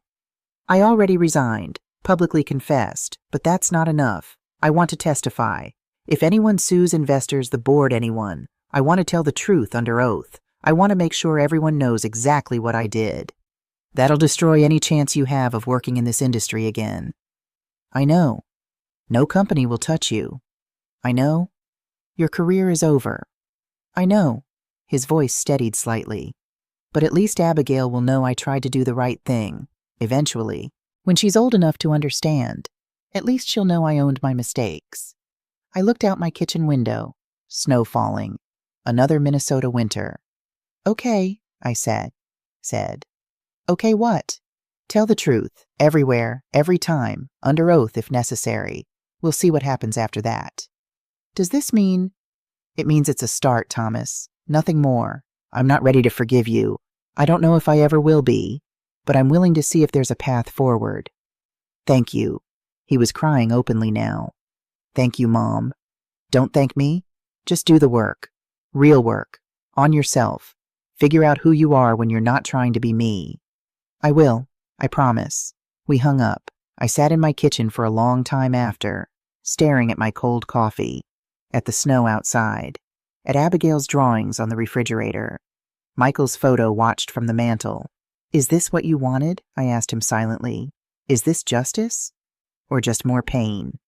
I already resigned, publicly confessed, but that's not enough. I want to testify. If anyone sues investors, the board, anyone, I want to tell the truth under oath. I want to make sure everyone knows exactly what I did. That'll destroy any chance you have of working in this industry again. I know. No company will touch you. I know. Your career is over. I know. His voice steadied slightly. But at least Abigail will know I tried to do the right thing. Eventually. When she's old enough to understand. At least she'll know I owned my mistakes. I looked out my kitchen window. Snow falling. Another Minnesota winter. Okay, I said. Okay, what? Tell the truth, everywhere, every time, under oath if necessary. We'll see what happens after that. Does this mean? It means it's a start, Thomas. Nothing more. I'm not ready to forgive you. I don't know if I ever will be, but I'm willing to see if there's a path forward. Thank you. He was crying openly now. Thank you, Mom. Don't thank me. Just do the work. Real work. On yourself. Figure out who you are when you're not trying to be me. I will. I promise. We hung up. I sat in my kitchen for a long time after, staring at my cold coffee, at the snow outside, at Abigail's drawings on the refrigerator. Michael's photo watched from the mantel. Is this what you wanted? I asked him silently. Is this justice? Or just more pain?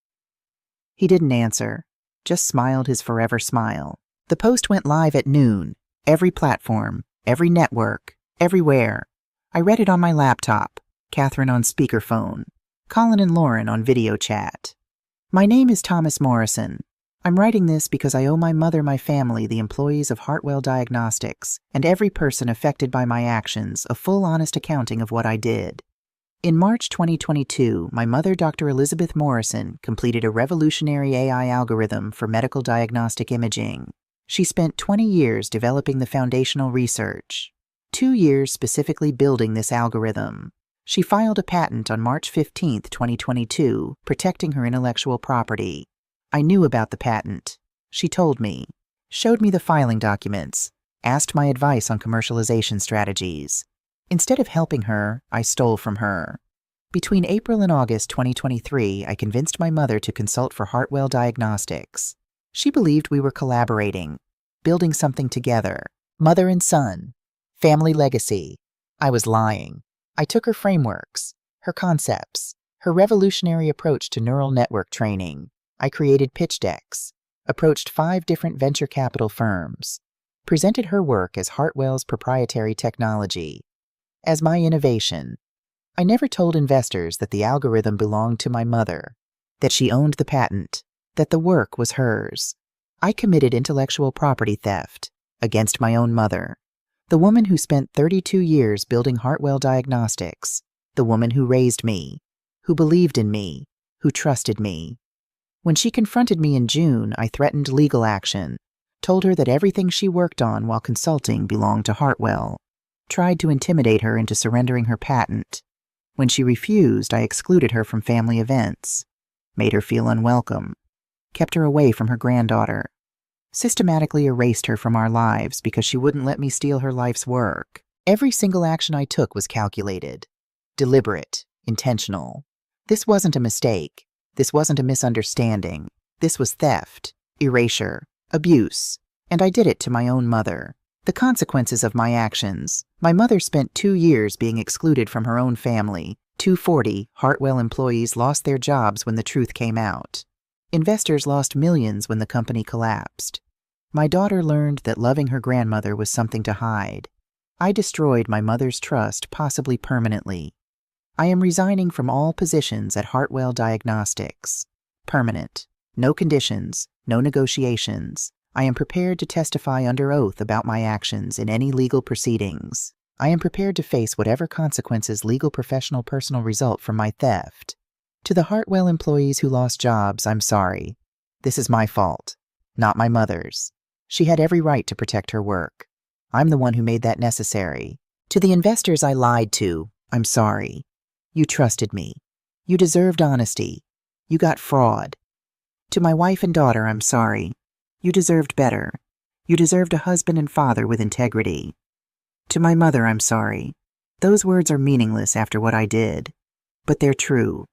He didn't answer, just smiled his forever smile. The post went live at noon. Every platform, every network, everywhere. I read it on my laptop, Catherine on speakerphone, Colin and Lauren on video chat. My name is Thomas Morrison. I'm writing this because I owe my mother, my family, the employees of Hartwell Diagnostics, and every person affected by my actions a full, honest accounting of what I did. In March 2022, my mother, Dr. Elizabeth Morrison, completed a revolutionary AI algorithm for medical diagnostic imaging. She spent 20 years developing the foundational research, 2 years specifically building this algorithm. She filed a patent on March 15, 2022, protecting her intellectual property. I knew about the patent. She told me, showed me the filing documents, asked my advice on commercialization strategies. Instead of helping her, I stole from her. Between April and August 2023, I convinced my mother to consult for Hartwell Diagnostics. She believed we were collaborating, building something together. Mother and son. Family legacy. I was lying. I took her frameworks, her concepts, her revolutionary approach to neural network training. I created pitch decks, approached 5 different venture capital firms, presented her work as Hartwell's proprietary technology, as my innovation. I never told investors that the algorithm belonged to my mother, that she owned the patent, that the work was hers. I committed intellectual property theft against my own mother, the woman who spent 32 years building Hartwell Diagnostics, the woman who raised me, who believed in me, who trusted me. When she confronted me in June, I threatened legal action, told her that everything she worked on while consulting belonged to Hartwell, tried to intimidate her into surrendering her patent. When she refused, I excluded her from family events, made her feel unwelcome, kept her away from her granddaughter, systematically erased her from our lives because she wouldn't let me steal her life's work. Every single action I took was calculated, deliberate, intentional. This wasn't a mistake. This wasn't a misunderstanding. This was theft, erasure, abuse, and I did it to my own mother. The consequences of my actions. My mother spent 2 years being excluded from her own family. 240 Hartwell employees lost their jobs when the truth came out. Investors lost millions when the company collapsed. My daughter learned that loving her grandmother was something to hide. I destroyed my mother's trust, possibly permanently. I am resigning from all positions at Hartwell Diagnostics. Permanent. No conditions, no negotiations. I am prepared to testify under oath about my actions in any legal proceedings. I am prepared to face whatever consequences legal, professional, personal result from my theft. To the Hartwell employees who lost jobs, I'm sorry. This is my fault, not my mother's. She had every right to protect her work. I'm the one who made that necessary. To the investors I lied to, I'm sorry. You trusted me. You deserved honesty. You got fraud. To my wife and daughter, I'm sorry. You deserved better. You deserved a husband and father with integrity. To my mother, I'm sorry. Those words are meaningless after what I did. But they're true.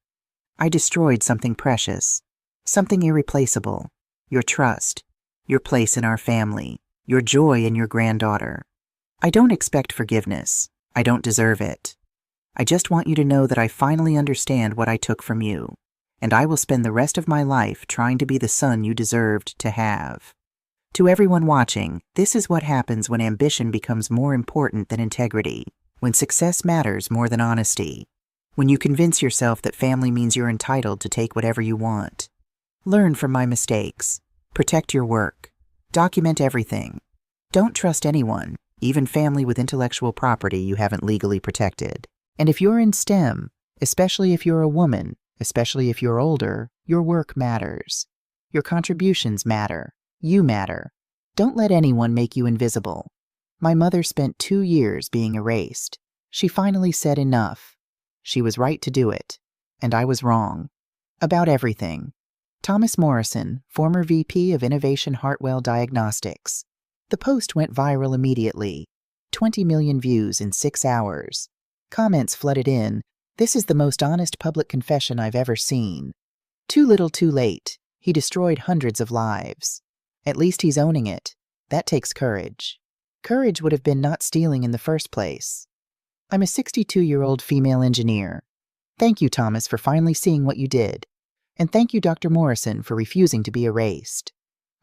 I destroyed something precious, something irreplaceable. Your trust, your place in our family, your joy in your granddaughter. I don't expect forgiveness. I don't deserve it. I just want you to know that I finally understand what I took from you, and I will spend the rest of my life trying to be the son you deserved to have. To everyone watching, this is what happens when ambition becomes more important than integrity, when success matters more than honesty, when you convince yourself that family means you're entitled to take whatever you want. Learn from my mistakes. Protect your work. Document everything. Don't trust anyone, even family with intellectual property you haven't legally protected. And if you're in STEM, especially if you're a woman, especially if you're older, your work matters. Your contributions matter. You matter. Don't let anyone make you invisible. My mother spent 2 years being erased. She finally said enough. She was right to do it, and I was wrong. About everything. Thomas Morrison, former VP of Innovation Hartwell Diagnostics. The post went viral immediately. 20 million views in 6 hours. Comments flooded in. This is the most honest public confession I've ever seen. Too little too late. He destroyed hundreds of lives. At least he's owning it. That takes courage. Courage would have been not stealing in the first place. I'm a 62-year-old female engineer. Thank you, Thomas, for finally seeing what you did. And thank you, Dr. Morrison, for refusing to be erased.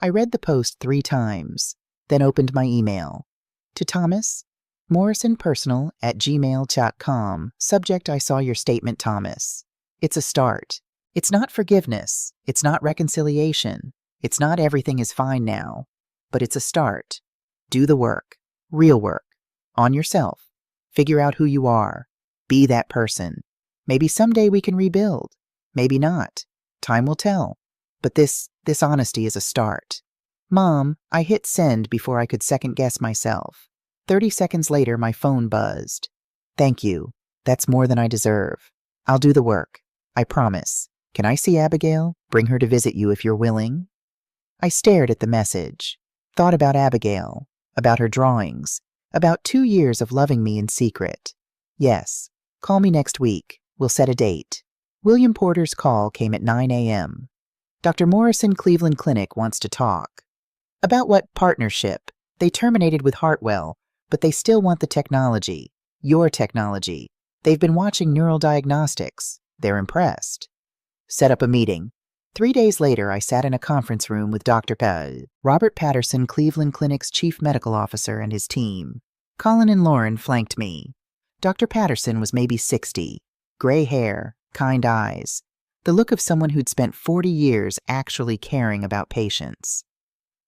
I read the post 3 times, then opened my email. To Thomas, morrisonpersonal@gmail.com. Subject: I saw your statement, Thomas. It's a start. It's not forgiveness. It's not reconciliation. It's not everything is fine now. But it's a start. Do the work. Real work. On yourself. Figure out who you are. Be that person. Maybe someday we can rebuild. Maybe not. Time will tell. But this honesty is a start. Mom, I hit send before I could second guess myself. 30 seconds later, my phone buzzed. Thank you. That's more than I deserve. I'll do the work. I promise. Can I see Abigail? Bring her to visit you if you're willing. I stared at the message. Thought about Abigail. About her drawings. About 2 years of loving me in secret. Yes. Call me next week. We'll set a date. William Porter's call came at 9 a.m. Dr. Morrison, Cleveland Clinic, wants to talk. About what partnership? They terminated with Hartwell, but they still want the technology. Your technology. They've been watching neural diagnostics. They're impressed. Set up a meeting. 3 days later, I sat in a conference room with Dr. Robert Patterson, Cleveland Clinic's chief medical officer, and his team. Colin and Lauren flanked me. Dr. Patterson was maybe 60. Gray hair, kind eyes. The look of someone who'd spent 40 years actually caring about patients.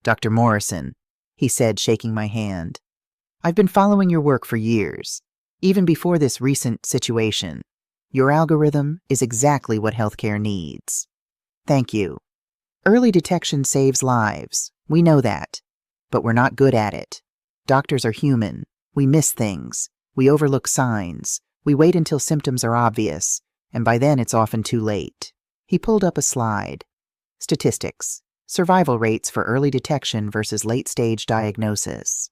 Dr. Morrison, he said, shaking my hand. I've been following your work for years, even before this recent situation. Your algorithm is exactly what healthcare needs. Thank you. Early detection saves lives. We know that. But we're not good at it. Doctors are human. We miss things. We overlook signs. We wait until symptoms are obvious, and by then it's often too late. He pulled up a slide. Statistics. Survival rates for early detection versus late-stage diagnosis.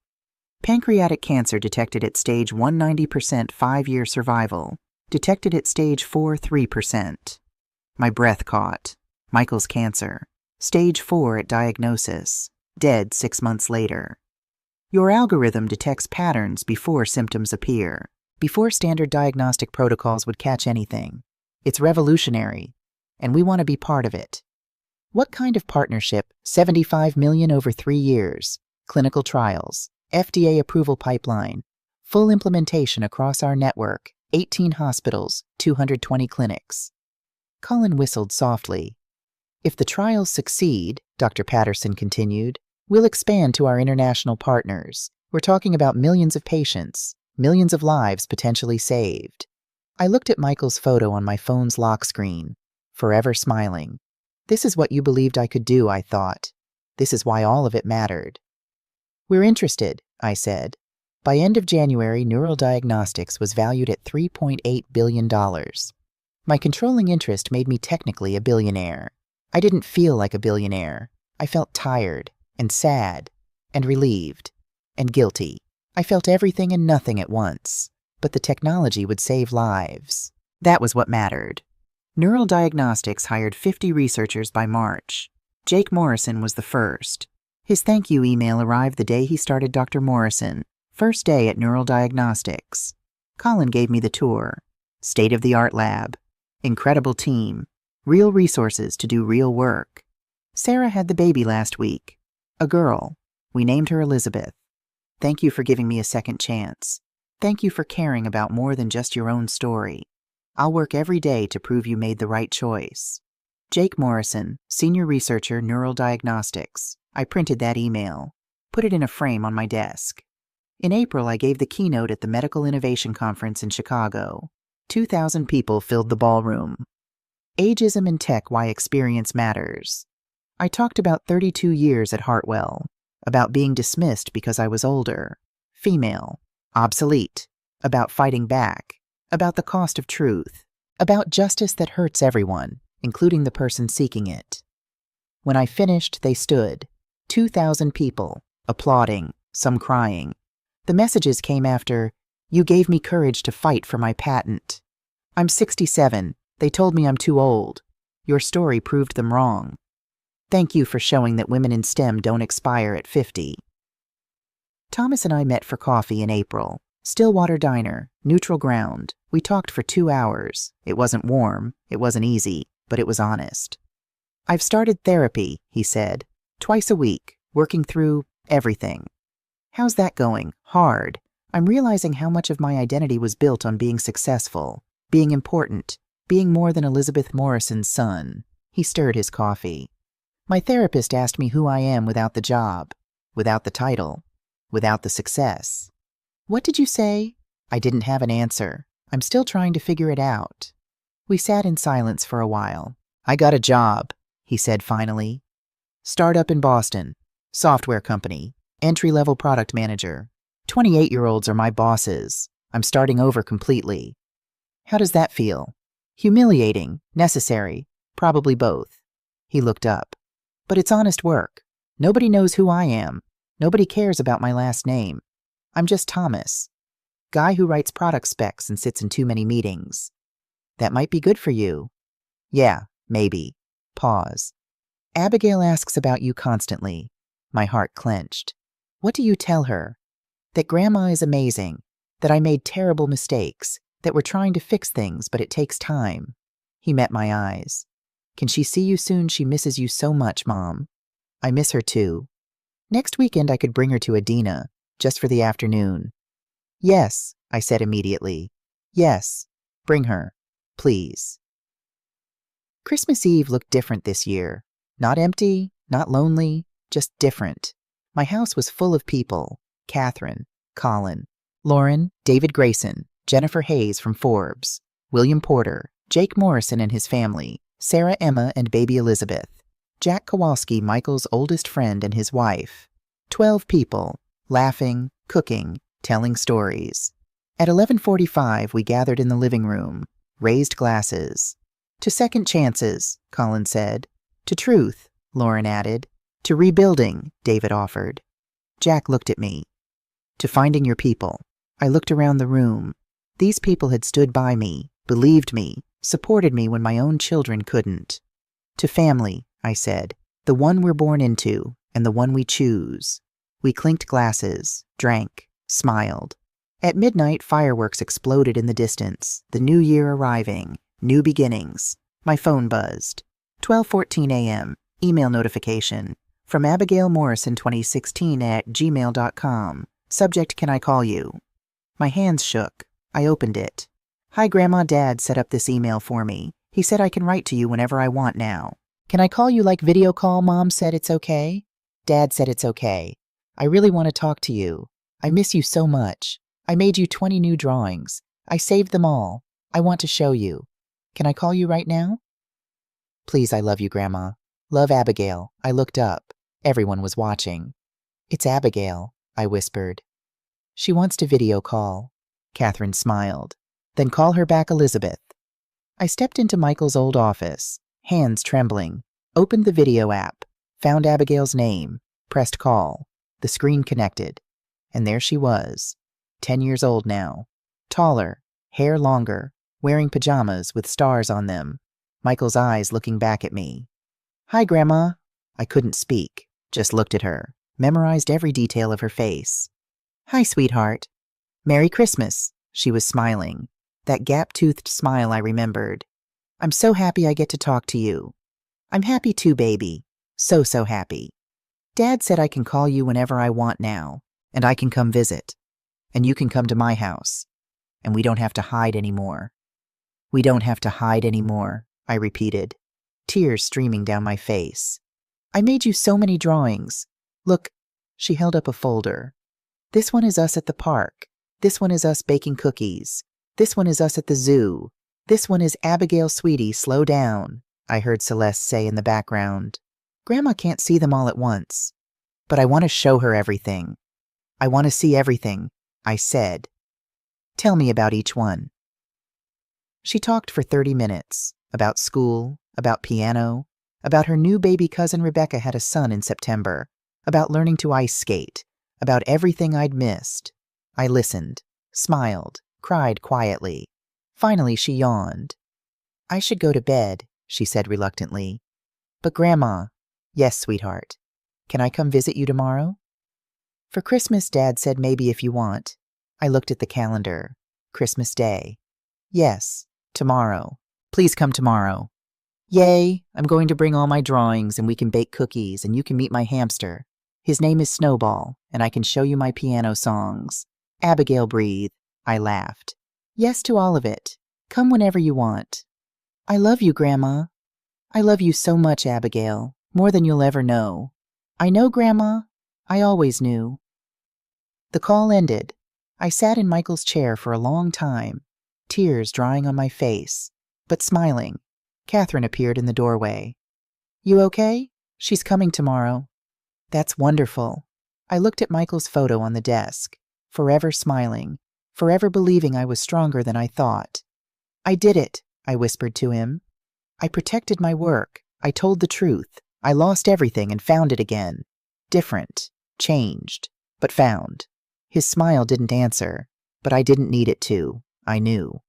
Pancreatic cancer detected at stage 1, 90% 5-year survival. Detected at stage 4, 3%. My breath caught. Michael's cancer. Stage 4 at diagnosis. Dead 6 months later. Your algorithm detects patterns before symptoms appear, before standard diagnostic protocols would catch anything. It's revolutionary, and we want to be part of it. What kind of partnership? $75 million over 3 years. Clinical trials. FDA approval pipeline. Full implementation across our network. 18 hospitals, 220 clinics. Colin whistled softly. If the trials succeed, Dr. Patterson continued, we'll expand to our international partners. We're talking about millions of patients, millions of lives potentially saved. I looked at Michael's photo on my phone's lock screen, forever smiling. This is what you believed I could do, I thought. This is why all of it mattered. We're interested, I said. By end of January, Neural Diagnostics was valued at $3.8 billion. My controlling interest made me technically a billionaire. I didn't feel like a billionaire. I felt tired, and sad, and relieved, and guilty. I felt everything and nothing at once. But the technology would save lives. That was what mattered. Neural Diagnostics hired 50 researchers by March. Jake Morrison was the first. His thank you email arrived the day he started Dr. Morrison, first day at Neural Diagnostics. Colin gave me the tour. State-of-the-art lab. Incredible team. Real resources to do real work. Sarah had the baby last week. A girl. We named her Elizabeth. Thank you for giving me a second chance. Thank you for caring about more than just your own story. I'll work every day to prove you made the right choice. Jake Morrison, Senior Researcher, Neural Diagnostics. I printed that email. Put it in a frame on my desk. In April, I gave the keynote at the Medical Innovation Conference in Chicago. 2,000 people filled the ballroom. Ageism in Tech: Why Experience Matters. I talked about 32 years at Hartwell, about being dismissed because I was older, female, obsolete, about fighting back, about the cost of truth, about justice that hurts everyone, including the person seeking it. When I finished, they stood, 2,000 people, applauding, some crying. The messages came after, "You gave me courage to fight for my patent. I'm 67. They told me I'm too old. Your story proved them wrong. Thank you for showing that women in STEM don't expire at 50. Thomas and I met for coffee in April. Stillwater Diner, neutral ground. We talked for 2 hours. It wasn't warm, it wasn't easy, but it was honest. I've started therapy, he said, twice a week, working through everything. How's that going? Hard. I'm realizing how much of my identity was built on being successful, being important, being more than Elizabeth Morrison's son. He stirred his coffee. My therapist asked me who I am without the job, without the title, without the success. What did you say? I didn't have an answer. I'm still trying to figure it out. We sat in silence for a while. I got a job, he said finally. Startup in Boston, software company, entry-level product manager. 28-year-olds are my bosses. I'm starting over completely. How does that feel? Humiliating, necessary, probably both. He looked up. But it's honest work. Nobody knows who I am. Nobody cares about my last name. I'm just Thomas. Guy who writes product specs and sits in too many meetings. That might be good for you. Yeah, maybe. Pause. Abigail asks about you constantly. My heart clenched. What do you tell her? That Grandma is amazing, that I made terrible mistakes, that we're trying to fix things, but it takes time. He met my eyes. Can she see you soon? She misses you so much, Mom. I miss her too. Next weekend I could bring her to Adina, just for the afternoon. Yes, I said immediately. Yes, bring her, please. Christmas Eve looked different this year. Not empty, not lonely, just different. My house was full of people. Catherine, Colin, Lauren, David Grayson, Jennifer Hayes from Forbes, William Porter, Jake Morrison and his family, Sarah Emma and baby Elizabeth, Jack Kowalski, Michael's oldest friend and his wife. 12 people, laughing, cooking, telling stories. At 11:45, we gathered in the living room, raised glasses. To second chances, Colin said. To truth, Lauren added. To rebuilding, David offered. Jack looked at me. To finding your people. I looked around the room. These people had stood by me, believed me, supported me when my own children couldn't. To family, I said, the one we're born into and the one we choose. We clinked glasses, drank, smiled. At midnight, fireworks exploded in the distance, the new year arriving, new beginnings. My phone buzzed. 12:14 a.m., email notification. From Abigail Morrison 2016 at gmail.com. Subject, can I call you? My hands shook. I opened it. Hi, Grandma. Dad set up this email for me. He said I can write to you whenever I want now. Can I call you like video call? Mom said it's okay. Dad said it's okay. I really want to talk to you. I miss you so much. I made you 20 new drawings. I saved them all. I want to show you. Can I call you right now? Please, I love you, Grandma. Love, Abigail. I looked up. Everyone was watching. It's Abigail, I whispered. She wants to video call. Catherine smiled. Then call her back, Elizabeth. I stepped into Michael's old office, hands trembling, opened the video app, found Abigail's name, pressed call. The screen connected. And there she was, 10 years old now, taller, hair longer, wearing pajamas with stars on them, Michael's eyes looking back at me. Hi, Grandma. I couldn't speak, just looked at her, memorized every detail of her face. Hi, sweetheart. Merry Christmas. She was smiling, that gap-toothed smile I remembered. I'm so happy I get to talk to you. I'm happy too, baby. So happy. Dad said I can call you whenever I want now, and I can come visit. And you can come to my house. And we don't have to hide anymore. We don't have to hide anymore, I repeated, tears streaming down my face. I made you so many drawings. Look, she held up a folder. This one is us at the park. This one is us baking cookies. This one is us at the zoo. This one is Abigail, sweetie, slow down, I heard Celeste say in the background. Grandma can't see them all at once. But I want to show her everything. I want to see everything, I said. Tell me about each one. She talked for 30 minutes, about school, about piano, about her new baby cousin Rebecca had a son in September, about learning to ice skate, about everything I'd missed. I listened, smiled, cried quietly. Finally, she yawned. I should go to bed, she said reluctantly. But Grandma, yes, sweetheart. Can I come visit you tomorrow? For Christmas, Dad said maybe if you want. I looked at the calendar. Christmas Day. Yes, tomorrow. Please come tomorrow. Yay, I'm going to bring all my drawings and we can bake cookies and you can meet my hamster. His name is Snowball and I can show you my piano songs. Abigail, breathe. I laughed. Yes to all of it. Come whenever you want. I love you, Grandma. I love you so much, Abigail, more than you'll ever know. I know, Grandma. I always knew. The call ended. I sat in Michael's chair for a long time, tears drying on my face, but smiling. Catherine appeared in the doorway. You okay? She's coming tomorrow. That's wonderful. I looked at Michael's photo on the desk, forever smiling, forever believing I was stronger than I thought. I did it, I whispered to him. I protected my work. I told the truth. I lost everything and found it again. Different, changed, but found. His smile didn't answer, but I didn't need it to. I knew.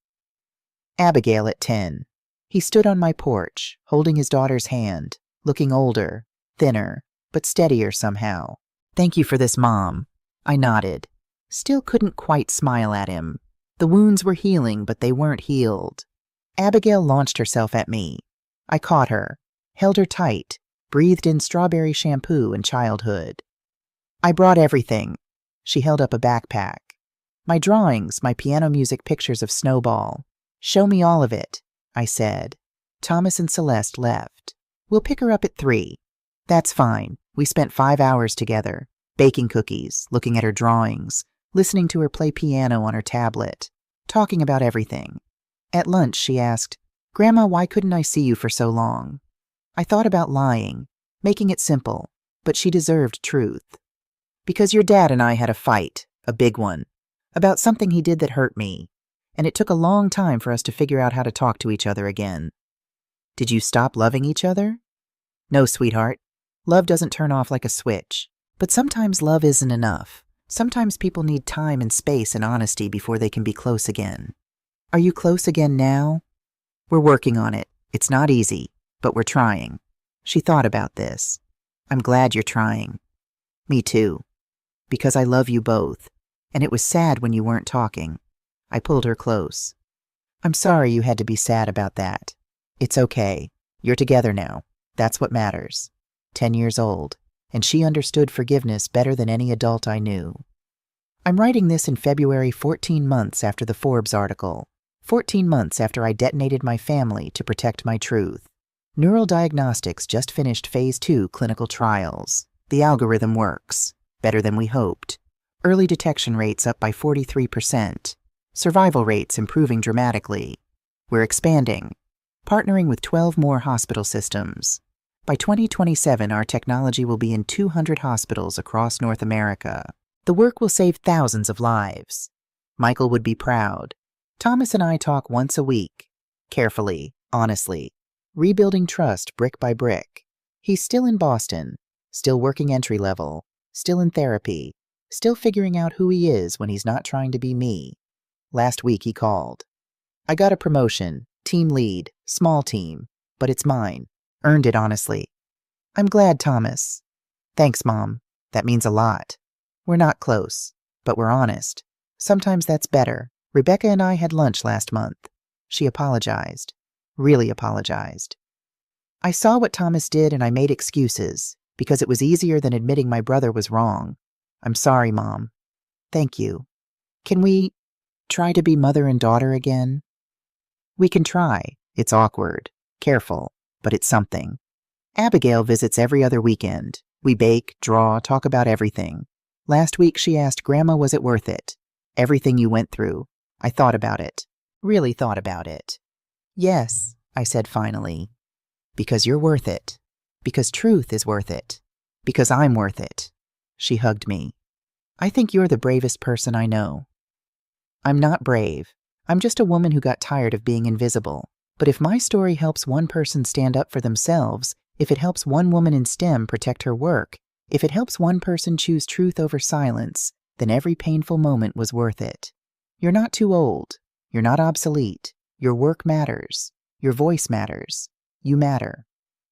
Abigail at 10. He stood on my porch, holding his daughter's hand, looking older, thinner, but steadier somehow. Thank you for this, Mom. I nodded. Still couldn't quite smile at him. The wounds were healing, but they weren't healed. Abigail launched herself at me. I caught her, held her tight, breathed in strawberry shampoo and childhood. I brought everything. She held up a backpack. My drawings, my piano music pictures of Snowball. Show me all of it, I said. Thomas and Celeste left. We'll pick her up at 3. That's fine. We spent 5 hours together, baking cookies, looking at her drawings, listening to her play piano on her tablet, talking about everything. At lunch, she asked, Grandma, why couldn't I see you for so long? I thought about lying, making it simple, but she deserved truth. Because your dad and I had a fight, a big one, about something he did that hurt me, and it took a long time for us to figure out how to talk to each other again. Did you stop loving each other? No, sweetheart. Love doesn't turn off like a switch. But sometimes love isn't enough. Sometimes people need time and space and honesty before they can be close again. Are you close again now? We're working on it. It's not easy, but we're trying. She thought about this. I'm glad you're trying. Me too. Because I love you both, and it was sad when you weren't talking. I pulled her close. I'm sorry you had to be sad about that. It's okay. You're together now. That's what matters. 10 years old, and she understood forgiveness better than any adult I knew. I'm writing this in February, 14 months after the Forbes article. 14 months after I detonated my family to protect my truth. Neural Diagnostics just finished Phase 2 clinical trials. The algorithm works. Better than we hoped. Early detection rates up by 43%. Survival rates improving dramatically. We're expanding, partnering with 12 more hospital systems. By 2027, our technology will be in 200 hospitals across North America. The work will save thousands of lives. Michael would be proud. Thomas and I talk once a week. Carefully, honestly. Rebuilding trust brick by brick. He's still in Boston. Still working entry level. Still in therapy. Still figuring out who he is when he's not trying to be me. Last week he called. I got a promotion. Team lead. Small team. But it's mine. Earned it honestly. I'm glad, Thomas. Thanks, Mom. That means a lot. We're not close, but we're honest. Sometimes that's better. Rebecca and I had lunch last month. She apologized. Really apologized. I saw what Thomas did and I made excuses, because it was easier than admitting my brother was wrong. I'm sorry, Mom. Thank you. Can we try to be mother and daughter again? We can try. It's awkward. Careful. But it's something. Abigail visits every other weekend. We bake, draw, talk about everything. Last week she asked, Grandma, was it worth it? Everything you went through. I thought about it. Really thought about it. Yes, I said finally. Because you're worth it. Because truth is worth it. Because I'm worth it. She hugged me. I think you're the bravest person I know. I'm not brave. I'm just a woman who got tired of being invisible. But if my story helps one person stand up for themselves, if it helps one woman in STEM protect her work, if it helps one person choose truth over silence, then every painful moment was worth it. You're not too old. You're not obsolete. Your work matters. Your voice matters. You matter.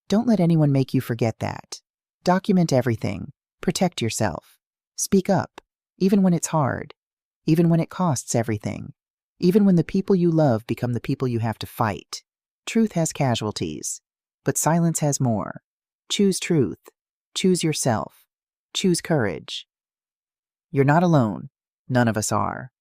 Don't let anyone make you forget that. Document everything. Protect yourself. Speak up, even when it's hard, even when it costs everything. Even when the people you love become the people you have to fight. Truth has casualties, but silence has more. Choose truth. Choose yourself. Choose courage. You're not alone. None of us are.